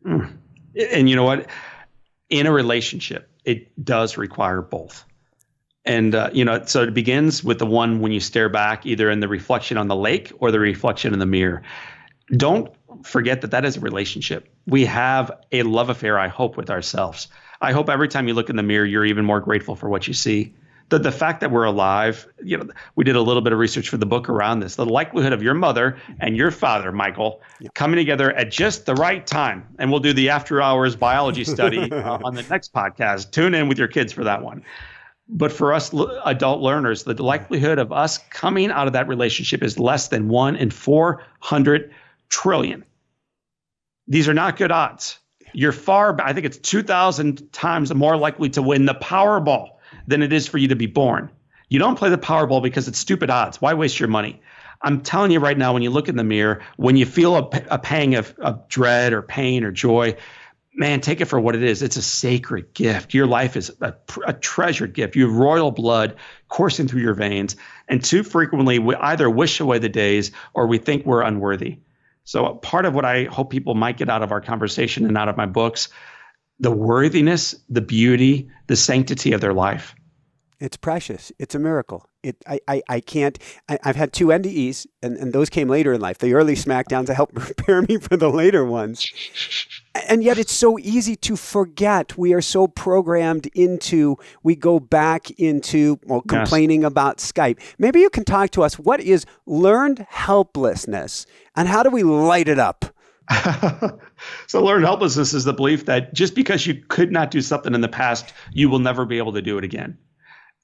And you know what? In a relationship, it does require both. And, so it begins with the one when you stare back, either in the reflection on the lake or the reflection in the mirror. Don't forget that is a relationship. We have a love affair, I hope, with ourselves. I hope every time you look in the mirror, you're even more grateful for what you see. The fact that we're alive, we did a little bit of research for the book around this. The likelihood of your mother and your father, Michael, coming together at just the right time. And we'll do the after hours biology study on the next podcast. Tune in with your kids for that one. But for us adult learners, the likelihood of us coming out of that relationship is less than 1 in 400 trillion. These are not good odds. You're I think it's 2,000 times more likely to win the Powerball than it is for you to be born. You don't play the Powerball because it's stupid odds. Why waste your money? I'm telling you right now, when you look in the mirror, when you feel a pang of dread or pain or joy, man, take it for what it is. It's a sacred gift. Your life is a treasured gift. You have royal blood coursing through your veins. And too frequently, we either wish away the days or we think we're unworthy. So part of what I hope people might get out of our conversation and out of my books, the worthiness, the beauty, the sanctity of their life.
It's precious. It's a miracle. I've had 2 NDEs, and those came later in life. The early smackdowns helped prepare me for the later ones. And yet it's so easy to forget. We are so programmed we go back into complaining about Skype. Maybe you can talk to us. What is learned helplessness, and how do we light it up?
So learned helplessness is the belief that just because you could not do something in the past, you will never be able to do it again.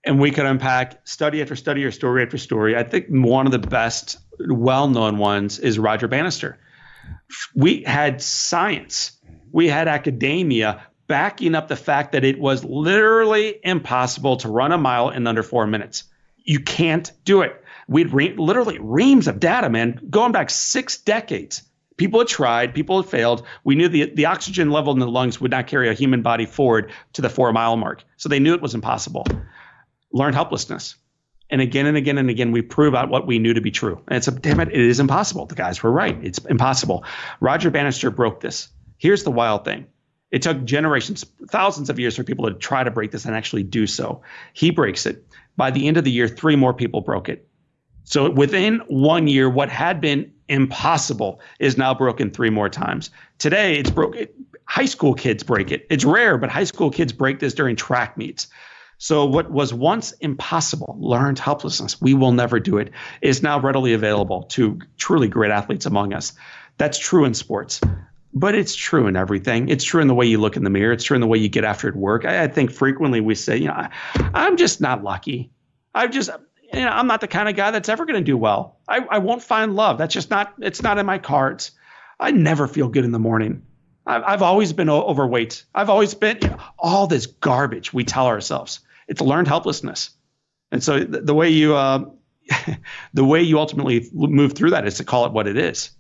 And we could unpack study after study or story after story. I think one of the best well-known ones is Roger Bannister. We had science, we had academia backing up the fact that it was literally impossible to run a mile in under 4 minutes. You can't do it. We'd literally reams of data, man, going back 6 decades. People had tried, people had failed. We knew the oxygen level in the lungs would not carry a human body forward to the 4 mile mark. So they knew it was impossible. Learned helplessness. And again, we prove out what we knew to be true. And it is impossible. The guys were right. It's impossible. Roger Bannister broke this. Here's the wild thing. It took generations, thousands of years for people to try to break this and actually do so. He breaks it. By the end of the year, 3 more people broke it. So within 1 year, what had been impossible is now broken 3 more times. Today, it's broken. High school kids break it. It's rare, but high school kids break this during track meets. So what was once impossible, learned helplessness, we will never do it, is now readily available to truly great athletes among us. That's true in sports, but it's true in everything. It's true in the way you look in the mirror. It's true in the way you get after it at work. I think frequently we say, I'm just not lucky. I'm not the kind of guy that's ever going to do well. I won't find love. That's just it's not in my cards. I never feel good in the morning. I've always been overweight. I've always been all this garbage we tell ourselves. It's learned helplessness. And so the way you ultimately move through that is to call it what it is.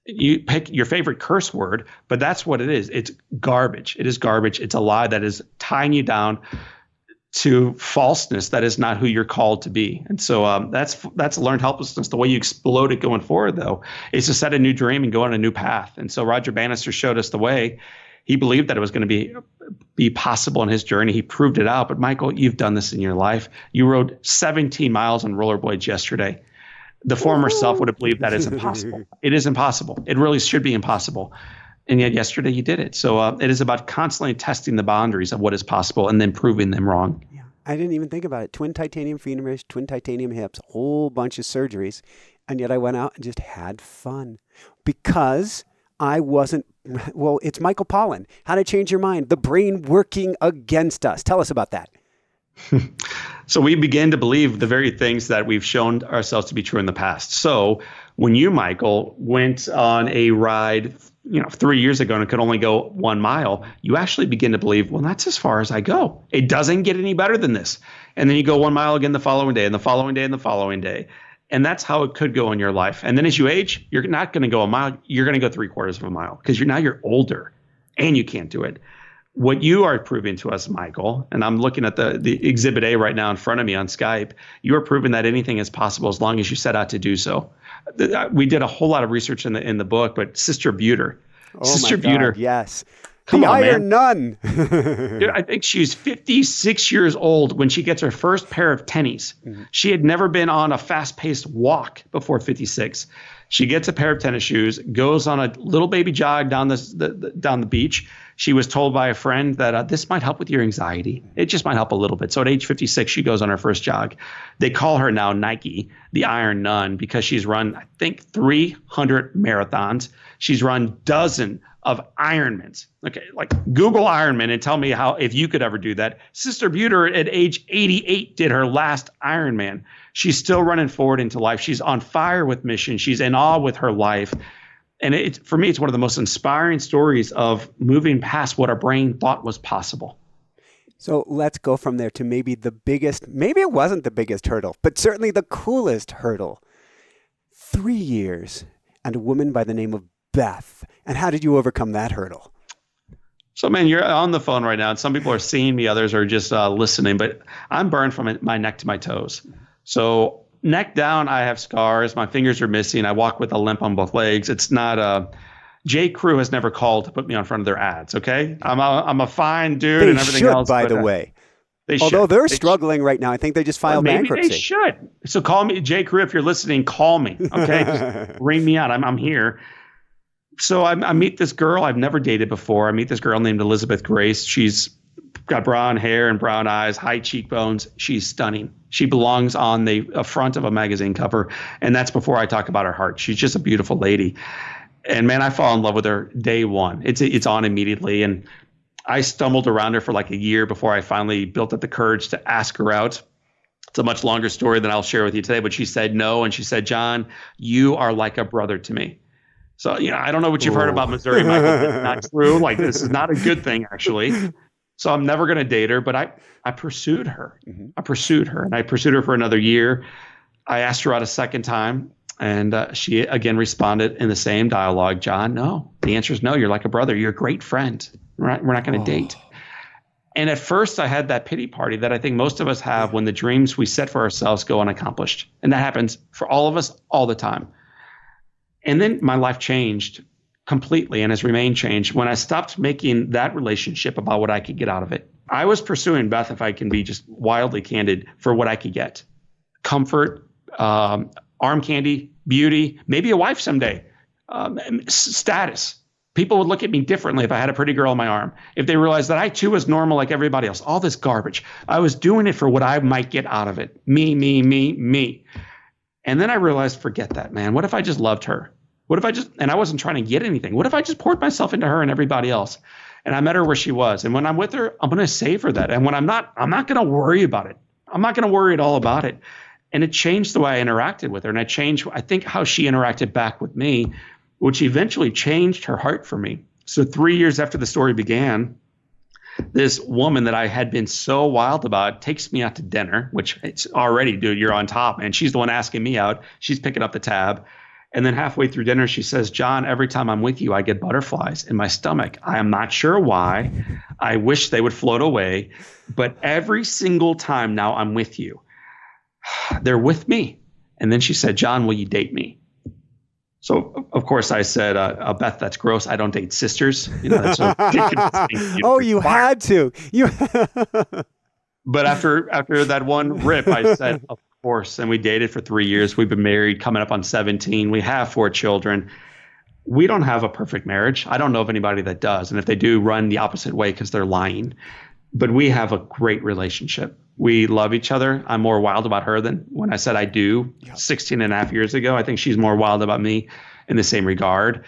You pick your favorite curse word, but that's what it is. It's garbage. It is garbage. It's a lie that is tying you down to falseness that is not who you're called to be. And so that's learned helplessness. The way you explode it going forward, though, is to set a new dream and go on a new path. And so Roger Bannister showed us the way. He believed that it was going to be possible in his journey. He proved it out. But Michael, you've done this in your life. You rode 17 miles on rollerblades yesterday. The former self would have believed that is impossible. It is impossible. It really should be impossible. And yet yesterday you did it. So it is about constantly testing the boundaries of what is possible and then proving them wrong.
Yeah, I didn't even think about it. Twin titanium femurs, twin titanium hips, whole bunch of surgeries. And yet I went out and just had fun because I wasn't, it's Michael Pollan. How to Change Your Mind, the brain working against us. Tell us about that.
So we begin to believe the very things that we've shown ourselves to be true in the past. So when you, Michael, went on a ride 3 years ago and it could only go 1 mile, you actually begin to believe, well, that's as far as I go. It doesn't get any better than this. And then you go 1 mile again the following day and the following day and the following day. And that's how it could go in your life. And then as you age, you're not going to go a mile. You're going to go 3/4 of a mile because you're older and you can't do it. What you are proving to us, Michael, and I'm looking at the Exhibit A right now in front of me on Skype, you are proving that anything is possible as long as you set out to do so. We did a whole lot of research in the book, but Sister Buter.
Oh
Sister
my God,
Buter,
yes.
come
The
on,
Iron
man.
Nun.
Dude, I think she's 56 years old when she gets her first pair of tennies.
Mm-hmm.
She had never been on a fast-paced walk before 56. She gets a pair of tennis shoes, goes on a little baby jog down the beach. She was told by a friend that this might help with your anxiety. It just might help a little bit. So at age 56, she goes on her first jog. They call her now Nike, the Iron Nun, because she's run, I think, 300 marathons. She's run dozens of Ironmans. Okay, like Google Ironman and tell me if you could ever do that. Sister Buter at age 88 did her last Ironman. She's still running forward into life. She's on fire with mission. She's in awe with her life. And for me, it's one of the most inspiring stories of moving past what our brain thought was possible.
So let's go from there to maybe it wasn't the biggest hurdle, but certainly the coolest hurdle. 3 years and a woman by the name of Beth. And how did you overcome that hurdle?
So, man, you're on the phone right now, and some people are seeing me, others are just listening, but I'm burned from my neck to my toes. So neck down, I have scars. My fingers are missing. I walk with a limp on both legs. It's not J. Crew has never called to put me on front of their ads, okay? I'm a fine dude and everything else.
By the way.
Although
they're struggling right now. I think they just filed bankruptcy.
Maybe they should. So call me, J. Crew, if you're listening, call me, okay? Just ring me out. I'm here. So I meet this girl I've never dated before. I meet this girl named Elizabeth Grace. She's got brown hair and brown eyes, high cheekbones. She's stunning. She belongs on the front of a magazine cover. And that's before I talk about her heart. She's just a beautiful lady. And man, I fall in love with her day one. It's on immediately. And I stumbled around her for like a year before I finally built up the courage to ask her out. It's a much longer story than I'll share with you today, but she said no. And she said, John, you are like a brother to me. So, I don't know what you've heard about Missouri, Michael. It's not true. Like, this is not a good thing, actually. So I'm never going to date her, but I pursued her. Mm-hmm. I pursued her, and I pursued her for another year. I asked her out a second time, and she again responded in the same dialogue. John, no. The answer is no. You're like a brother. You're a great friend. We're not going to date. And at first, I had that pity party that I think most of us have when the dreams we set for ourselves go unaccomplished. And that happens for all of us all the time. And then my life changed completely and has remained changed when I stopped making that relationship about what I could get out of it. I was pursuing Beth, if I can be just wildly candid, for what I could get. Comfort, arm candy, beauty, maybe a wife someday, status. People would look at me differently if I had a pretty girl in my arm. If they realized that I too was normal like everybody else, all this garbage. I was doing it for what I might get out of it. Me. And then I realized, forget that, man. What if I just loved her? And I wasn't trying to get anything. What if I just poured myself into her and everybody else? And I met her where she was. And when I'm with her, I'm going to savor that. And when I'm not going to worry about it. I'm not going to worry at all about it. And it changed the way I interacted with her. And it changed, I think, how she interacted back with me, which eventually changed her heart for me. So 3 years after the story began, this woman that I had been so wild about takes me out to dinner, which it's already, dude, you're on top, man. She's the one asking me out. She's picking up the tab. And then halfway through dinner, she says, John, every time I'm with you, I get butterflies in my stomach. I am not sure why. I wish they would float away. But every single time now I'm with you, they're with me. And then she said, John, will you date me? So, of course, I said, Beth, that's gross. I don't date sisters. That's a ridiculous thing.
Oh, you had to.
But after that one rip, I said, of course. And we dated for 3 years. We've been married coming up on 17. We have 4 children. We don't have a perfect marriage. I don't know of anybody that does. And if they do, run the opposite way because they're lying. But we have a great relationship. We love each other. I'm more wild about her than when I said I do 16 and a half years ago. I think she's more wild about me in the same regard.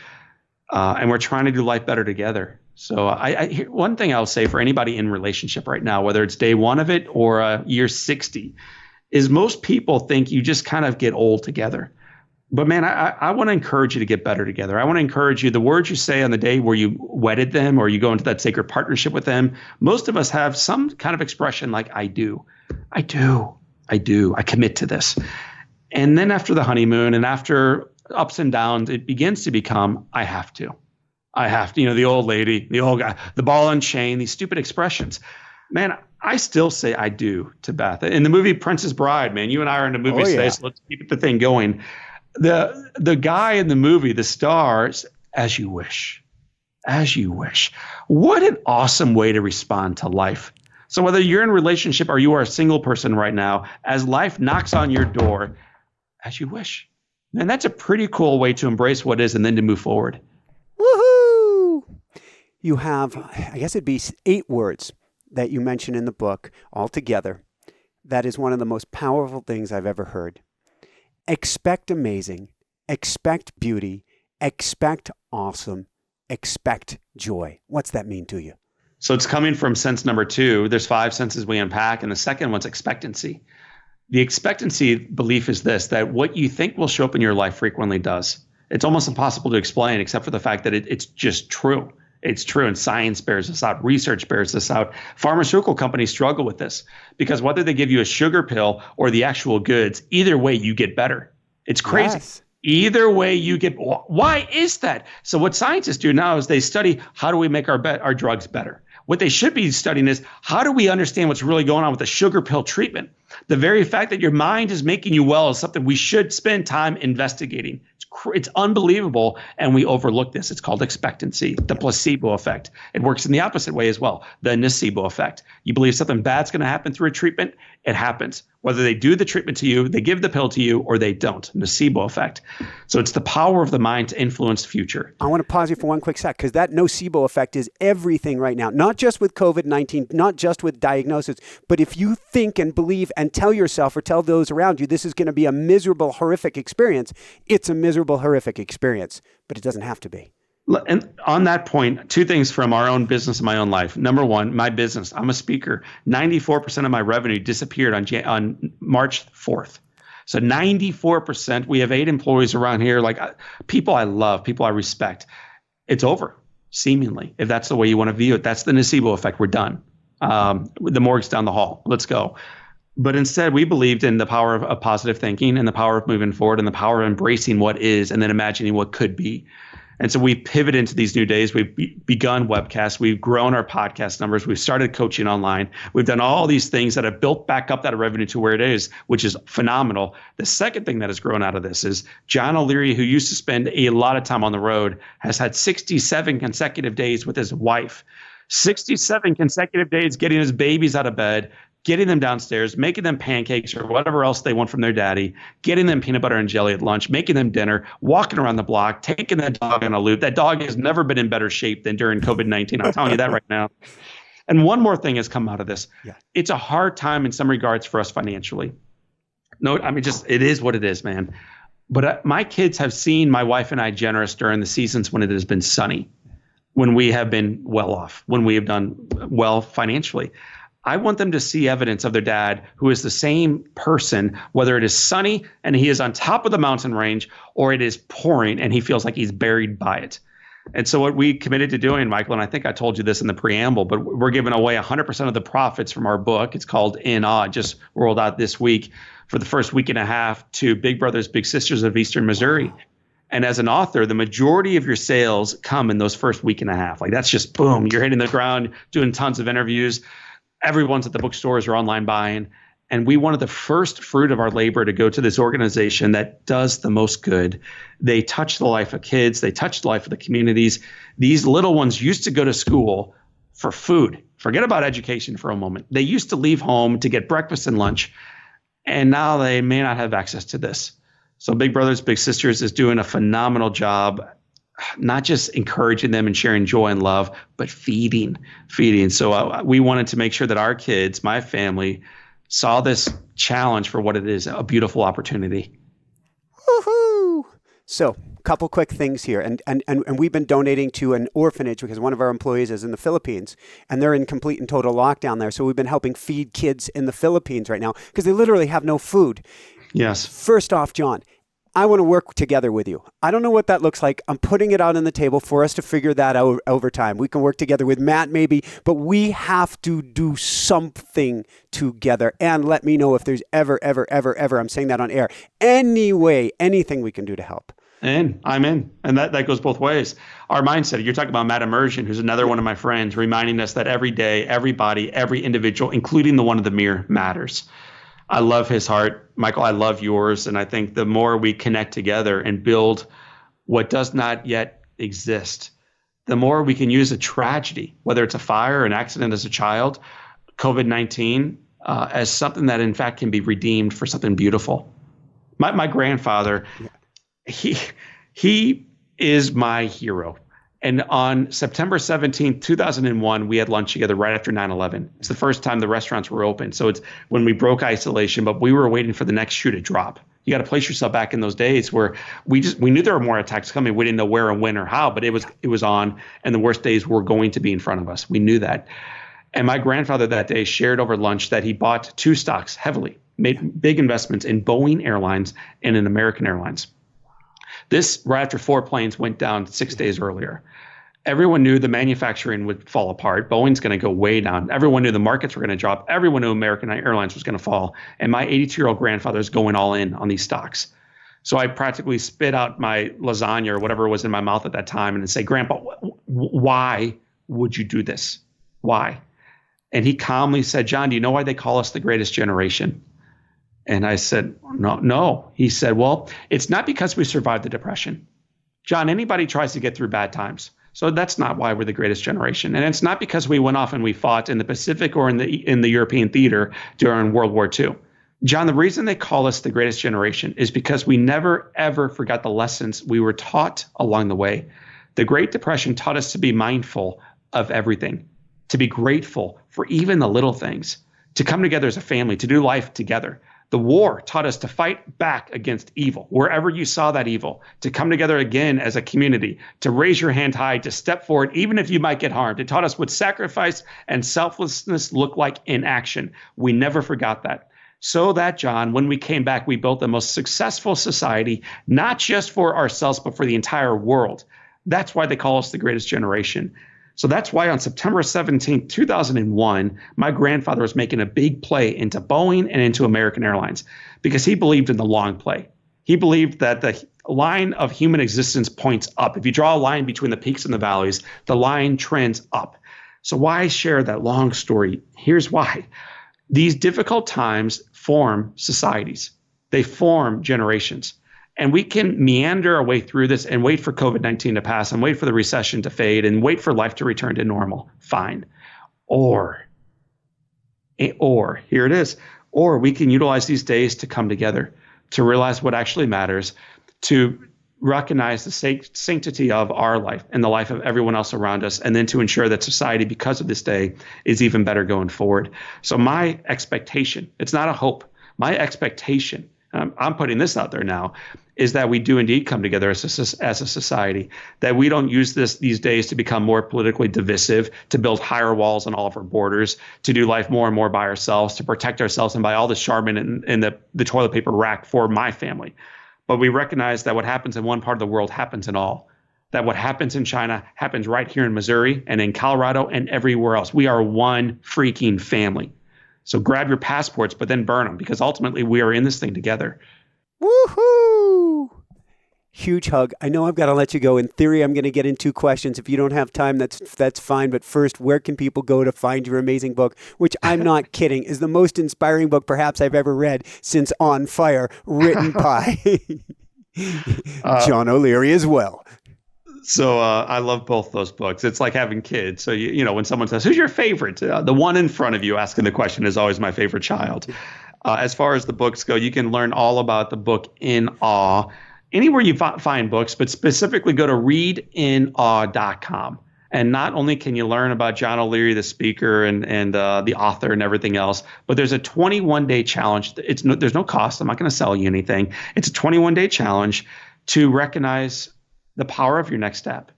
And we're trying to do life better together. So one thing I'll say for anybody in relationship right now, whether it's day one of it or year 60, is most people think you just kind of get old together. But man, I want to encourage you to get better together. I want to encourage you, the words you say on the day where you wedded them or you go into that sacred partnership with them, most of us have some kind of expression like, I do. I commit to this. And then after the honeymoon and after ups and downs, it begins to become, I have to. I have to, the old lady, the old guy, the ball and chain, these stupid expressions. Man, I still say I do to Beth. In the movie Princess Bride, man, you and I are in the movies today, so let's keep the thing going. The guy in the movie, the stars, as you wish, as you wish. What an awesome way to respond to life. So whether you're in a relationship or you are a single person right now, as life knocks on your door, as you wish. And that's a pretty cool way to embrace what is and then to move forward.
Woohoo! You have, I guess it'd be 8 words that you mention in the book altogether. That is one of the most powerful things I've ever heard. Expect amazing, expect beauty, expect awesome, expect joy. What's that mean to you?
So it's coming from sense number 2. There's 5 senses we unpack, and the second one's expectancy. The expectancy belief is this, that what you think will show up in your life frequently does. It's almost impossible to explain except for the fact that it's just true. It's true, and science bears this out. Research bears this out. Pharmaceutical companies struggle with this because whether they give you a sugar pill or the actual goods, either way you get better. It's crazy.
Yes.
Either way you get. Why is that? So what scientists do now is they study how do we make our drugs better. What they should be studying is how do we understand what's really going on with the sugar pill treatment? The very fact that your mind is making you well is something we should spend time investigating. It's unbelievable, and we overlook this. It's called expectancy, the placebo effect. It works in the opposite way as well, the nocebo effect. You believe something bad's going to happen through a treatment, it happens. Whether they do the treatment to you, they give the pill to you, or they don't. Nocebo effect. So it's the power of the mind to influence the future.
I want to pause you for one quick sec, because that nocebo effect is everything right now, not just with COVID-19, not just with diagnosis, but if you think and believe and tell yourself or tell those around you this is going to be a miserable, horrific experience, it's a miserable, horrific experience, but it doesn't have to be.
And on that point, 2 things from our own business and my own life. Number 1, my business. I'm a speaker. 94% of my revenue disappeared on March 4th. So 94%. We have 8 employees around here, like people I love, people I respect. It's over, seemingly, if that's the way you want to view it. That's the nocebo effect. We're done. The morgue's down the hall. Let's go. But instead, we believed in the power of positive thinking and the power of moving forward and the power of embracing what is and then imagining what could be. And so we pivot into these new days. We've begun webcasts. We've grown our podcast numbers. We've started coaching online. We've done all these things that have built back up that revenue to where it is, which is phenomenal. The second thing that has grown out of this is John O'Leary, who used to spend a lot of time on the road, has had 67 consecutive days with his wife. 67 consecutive days getting his babies out of bed, getting them downstairs, making them pancakes or whatever else they want from their daddy, getting them peanut butter and jelly at lunch, making them dinner, walking around the block, taking that dog on a loop. That dog has never been in better shape than during COVID-19. I'm telling you that right now. And one more thing has come out of this. Yeah. It's a hard time in some regards for us financially. No, I mean, just it is what it is, man. But my kids have seen my wife and I generous during the seasons when it has been sunny, when we have been well off, when we have done well financially. I want them to see evidence of their dad who is the same person, whether it is sunny and he is on top of the mountain range or it is pouring and he feels like he's buried by it. And so what we committed to doing, Michael, and I think I told you this in the preamble, but we're giving away 100% of the profits from our book. It's called In Awe. It just rolled out this week for the first week and a half to Big Brothers, Big Sisters of Eastern Missouri. And as an author, the majority of your sales come in those first week and a half. Like that's just boom, you're hitting the ground, doing tons of interviews. Everyone's at the bookstores or online buying. And we wanted the first fruit of our labor to go to this organization that does the most good. They touch the life of kids. They touch the life of the communities. These little ones used to go to school for food. Forget about education for a moment. They used to leave home to get breakfast and lunch. And now they may not have access to this. So Big Brothers, Big Sisters is doing a phenomenal job, not just encouraging them and sharing joy and love, but feeding. So we wanted to make sure that our kids, my family, saw this challenge for what it is, a beautiful opportunity.
Woohoo! So a couple quick things here. And we've been donating to an orphanage because one of our employees is in the Philippines and they're in complete and total lockdown there. So we've been helping feed kids in the Philippines right now because they literally have no food.
Yes.
First off, John, I want to work together with you. I don't know what that looks like. I'm putting it out on the table for us to figure that out over time. We can work together with Matt maybe, but we have to do something together. And let me know if there's ever, I'm saying that on air, anything we can do to help.
I'm in. And that goes both ways. Our mindset, you're talking about Matt Immersion, who's another one of my friends, reminding us that every day, everybody, every individual, including the one in the mirror, matters. I love his heart. Michael, I love yours. And I think the more we connect together and build what does not yet exist, the more we can use a tragedy, whether it's a fire, an accident as a child, COVID-19, as something that in fact can be redeemed for something beautiful. My grandfather, he is my hero. And on September 17th, 2001, we had lunch together right after 9/11. It's the first time the restaurants were open. So it's when we broke isolation, but we were waiting for the next shoe to drop. You got to place yourself back in those days where we knew there were more attacks coming. We didn't know where and when or how, but it was on, and the worst days were going to be in front of us. We knew that. And my grandfather that day shared over lunch that he bought 2 stocks heavily, made big investments in Boeing Airlines and in American Airlines. This right after 4 planes went down 6 days earlier. Everyone knew the manufacturing would fall apart. Boeing's going to go way down. Everyone knew the markets were going to drop. Everyone knew American Airlines was going to fall. And my 82-year-old grandfather is going all in on these stocks. So I practically spit out my lasagna or whatever was in my mouth at that time and say, Grandpa, why would you do this? Why? And he calmly said, John, do you know why they call us the greatest generation? And I said, no. He said, well, it's not because we survived the Depression. John, anybody tries to get through bad times. So that's not why we're the greatest generation. And it's not because we went off and we fought in the Pacific or in the European theater during World War II. John, the reason they call us the greatest generation is because we never, ever forgot the lessons we were taught along the way. The Great Depression taught us to be mindful of everything, to be grateful for even the little things, to come together as a family, to do life together. The war taught us to fight back against evil, wherever you saw that evil, to come together again as a community, to raise your hand high, to step forward, even if you might get harmed. It taught us what sacrifice and selflessness look like in action. We never forgot that. So that, John, when we came back, we built the most successful society, not just for ourselves, but for the entire world. That's why they call us the greatest generation. So that's why on September 17th, 2001, my grandfather was making a big play into Boeing and into American Airlines because he believed in the long play. He believed that the line of human existence points up. If you draw a line between the peaks and the valleys, the line trends up. So why share that long story? Here's why. These difficult times form societies. They form generations. And we can meander our way through this and wait for COVID-19 to pass and wait for the recession to fade and wait for life to return to normal. Fine. Or here it is. Or we can utilize these days to come together, to realize what actually matters, to recognize the sanctity of our life and the life of everyone else around us, and then to ensure that society, because of this day, is even better going forward. So my expectation, it's not a hope, my expectation, I'm putting this out there now, is that we do indeed come together as a society, that we don't use these days to become more politically divisive, to build higher walls on all of our borders, to do life more and more by ourselves, to protect ourselves and buy all the Charmin and the toilet paper rack for my family. But we recognize that what happens in one part of the world happens in all, that what happens in China happens right here in Missouri and in Colorado and everywhere else. We are one freaking family. So grab your passports, but then burn them, because ultimately we are in this thing together.
Woohoo! Huge hug. I know I've got to let you go. In theory, I'm going to get into questions. If you don't have time, that's fine. But first, where can people go to find your amazing book, which I'm not kidding, is the most inspiring book perhaps I've ever read since On Fire, written by John O'Leary as well.
So I love both those books. It's like having kids. So, you know, when someone says, who's your favorite? The one in front of you asking the question is always my favorite child. As far as the books go, you can learn all about the book In Awe anywhere you find books, but specifically go to readinawe.com. And not only can you learn about John O'Leary, the speaker and the author and everything else, but there's a 21-day challenge. There's no cost. I'm not going to sell you anything. It's a 21-day challenge to recognize the power of your next step,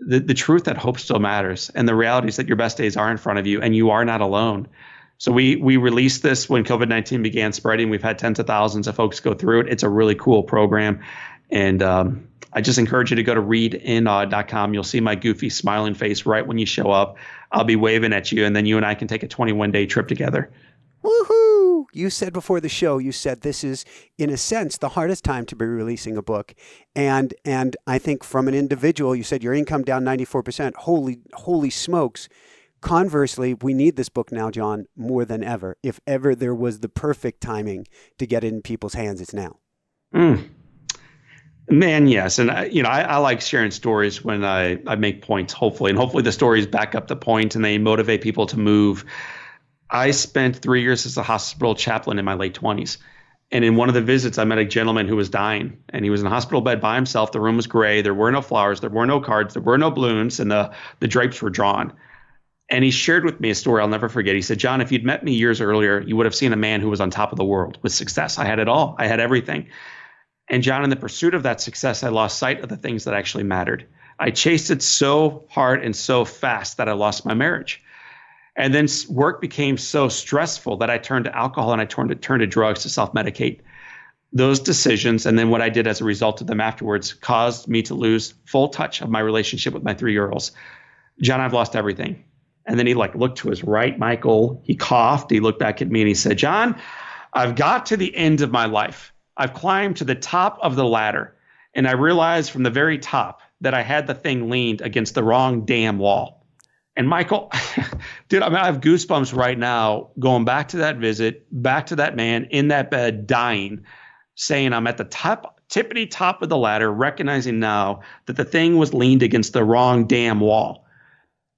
the truth that hope still matters, and the reality is that your best days are in front of you and you are not alone. So we released this when COVID-19 began spreading. We've had tens of thousands of folks go through it. It's a really cool program. And I just encourage you to go to readinawe.com. You'll see my goofy smiling face right when you show up. I'll be waving at you, and then you and I can take a 21-day trip together.
Woohoo! You said before the show, you said this is, in a sense, the hardest time to be releasing a book. And I think from an individual, you said your income down 94%. Holy smokes. Conversely, we need this book now, John, more than ever. If ever there was the perfect timing to get it in people's hands, it's now.
Man, yes. And I like sharing stories when I make points, hopefully. And hopefully the stories back up the point and they motivate people to move. I spent 3 years as a hospital chaplain in my late 20s. And in one of the visits, I met a gentleman who was dying. And he was in a hospital bed by himself. The room was gray. There were no flowers. There were no cards. There were no balloons. And the drapes were drawn. And he shared with me a story I'll never forget. He said, John, if you'd met me years earlier, you would have seen a man who was on top of the world with success. I had it all. I had everything. And John, in the pursuit of that success, I lost sight of the things that actually mattered. I chased it so hard and so fast that I lost my marriage. And then work became so stressful that I turned to alcohol and I turned to drugs to self-medicate. Those decisions, and then what I did as a result of them afterwards, caused me to lose full touch of my relationship with my 3 girls. John, I've lost everything. And then he looked to his right, Michael. He coughed. He looked back at me and he said, John, I've got to the end of my life. I've climbed to the top of the ladder. And I realized from the very top that I had the thing leaned against the wrong damn wall. And Michael, dude, I have goosebumps right now going back to that visit, back to that man in that bed dying, saying I'm at the tippity top of the ladder, recognizing now that the thing was leaned against the wrong damn wall.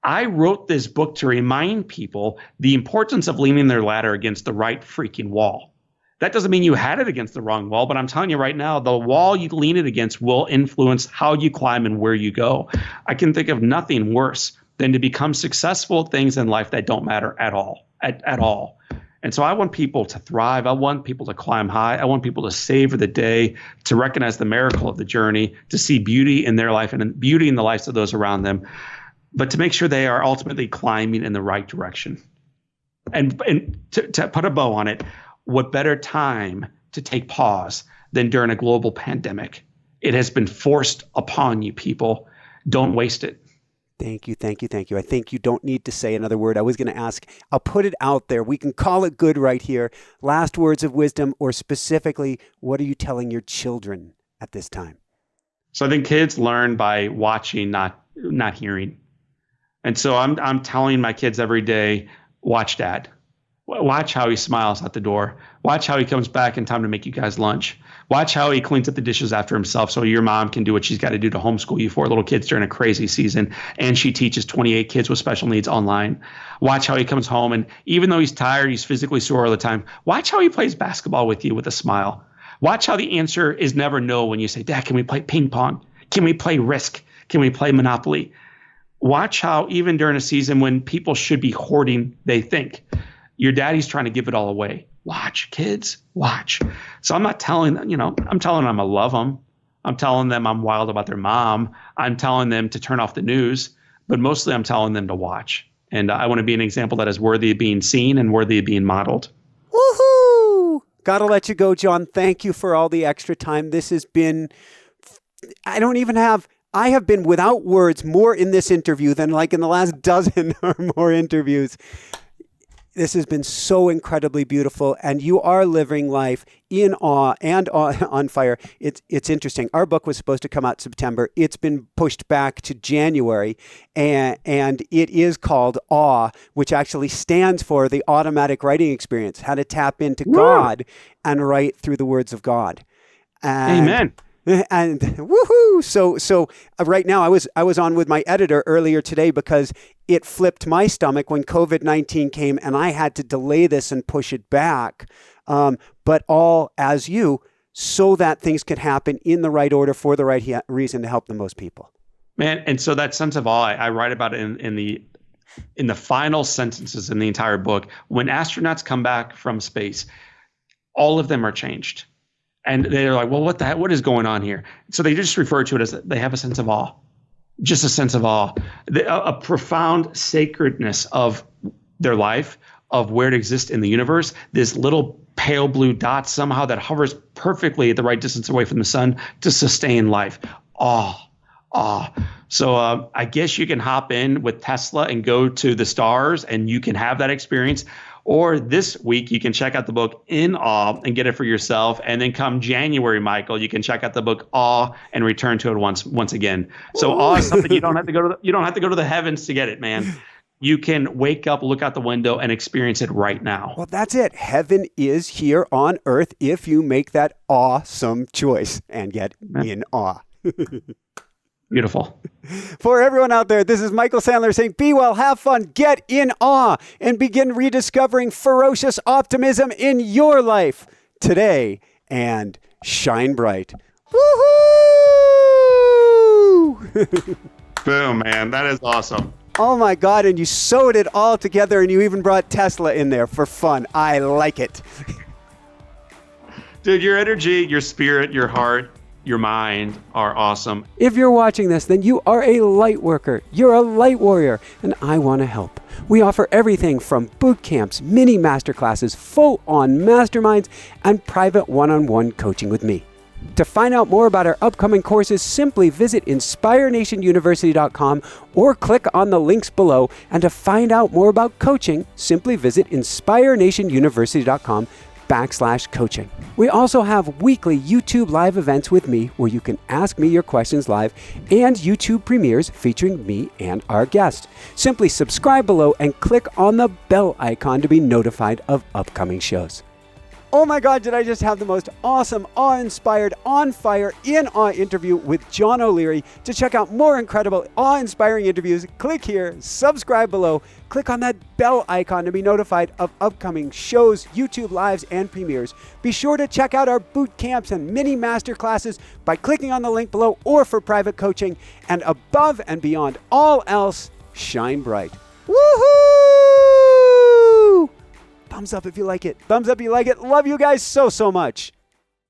I wrote this book to remind people the importance of leaning their ladder against the right freaking wall. That doesn't mean you had it against the wrong wall, but I'm telling you right now, the wall you lean it against will influence how you climb and where you go. I can think of nothing worse than to become successful at things in life that don't matter at all, at all. And so I want people to thrive. I want people to climb high. I want people to savor the day, to recognize the miracle of the journey, to see beauty in their life and beauty in the lives of those around them, but to make sure they are ultimately climbing in the right direction. And to put a bow on it, what better time to take pause than during a global pandemic? It has been forced upon you, people. Don't waste it.
Thank you. I think you don't need to say another word. I was going to ask, I'll put it out there. We can call it good right here. Last words of wisdom, or specifically, what are you telling your children at this time?
So I think kids learn by watching, not hearing. And so I'm telling my kids every day, watch dad. Watch how he smiles at the door. Watch how he comes back in time to make you guys lunch. Watch how he cleans up the dishes after himself so your mom can do what she's got to do to homeschool you 4 little kids during a crazy season. And she teaches 28 kids with special needs online. Watch how he comes home, and even though he's tired, he's physically sore all the time. Watch how he plays basketball with you with a smile. Watch how the answer is never no when you say, Dad, can we play ping pong? Can we play Risk? Can we play Monopoly? Watch how even during a season when people should be hoarding, they think. Your daddy's trying to give it all away. Watch, kids, watch. So I'm not telling them, I'm telling them I love them. I'm telling them I'm wild about their mom. I'm telling them to turn off the news, but mostly I'm telling them to watch. And I want to be an example that is worthy of being seen and worthy of being modeled.
Woohoo! Gotta let you go, John. Thank you for all the extra time. This has been, I have been without words more in this interview than like in the last dozen or more interviews. This has been so incredibly beautiful, and you are living life in awe and on fire. It's interesting. Our book was supposed to come out September. It's been pushed back to January, and it is called Awe, which actually stands for the automatic writing experience, how to tap into God and write through the words of God.
Amen.
And woohoo! So right now I was on with my editor earlier today because it flipped my stomach when COVID-19 came and I had to delay this and push it back. But all as you, so that things could happen in the right order for the right reason to help the most people.
Man, and so that sense of awe, I write about it in the final sentences in the entire book. When astronauts come back from space, all of them are changed. And they're like, well, what is going on here? So they just refer to it as they have a sense of awe, just a sense of awe, a profound sacredness of their life, of where it exists in the universe, this little pale blue dot somehow that hovers perfectly at the right distance away from the sun to sustain life. Awe. So I guess you can hop in with Tesla and go to the stars and you can have that experience. Or this week, you can check out the book In Awe and get it for yourself. And then come January, Michael, you can check out the book Awe and return to it once again. So awe is something you don't have to go to the heavens to get it, man. You can wake up, look out the window, and experience it right now.
Well, that's it. Heaven is here on earth if you make that awesome choice and get in awe.
Beautiful.
For everyone out there, this is Michael Sandler saying, be well, have fun, get in awe, and begin rediscovering ferocious optimism in your life today, and shine bright. Woohoo!
Boom, man. That is awesome.
Oh my God, and you sewed it all together and you even brought Tesla in there for fun. I like it.
Dude, your energy, your spirit, your heart, your mind are awesome.
If you're watching this, then you are a light worker. You're a light warrior, and I want to help. We offer everything from boot camps, mini masterclasses, full-on masterminds, and private one-on-one coaching with me. To find out more about our upcoming courses, simply visit InspireNationUniversity.com or click on the links below. And to find out more about coaching, simply visit InspireNationUniversity.com/coaching. We also have weekly YouTube live events with me where you can ask me your questions live and YouTube premieres featuring me and our guests. Simply subscribe below and click on the bell icon to be notified of upcoming shows. Oh my God, did I just have the most awesome, awe-inspired, on-fire, in-awe interview with John O'Leary. To check out more incredible, awe-inspiring interviews, click here, subscribe below, click on that bell icon to be notified of upcoming shows, YouTube lives, and premieres. Be sure to check out our boot camps and mini masterclasses by clicking on the link below or for private coaching. And above and beyond all else, shine bright. Woohoo! Thumbs up if you like it. Thumbs up if you like it. Love you guys so much.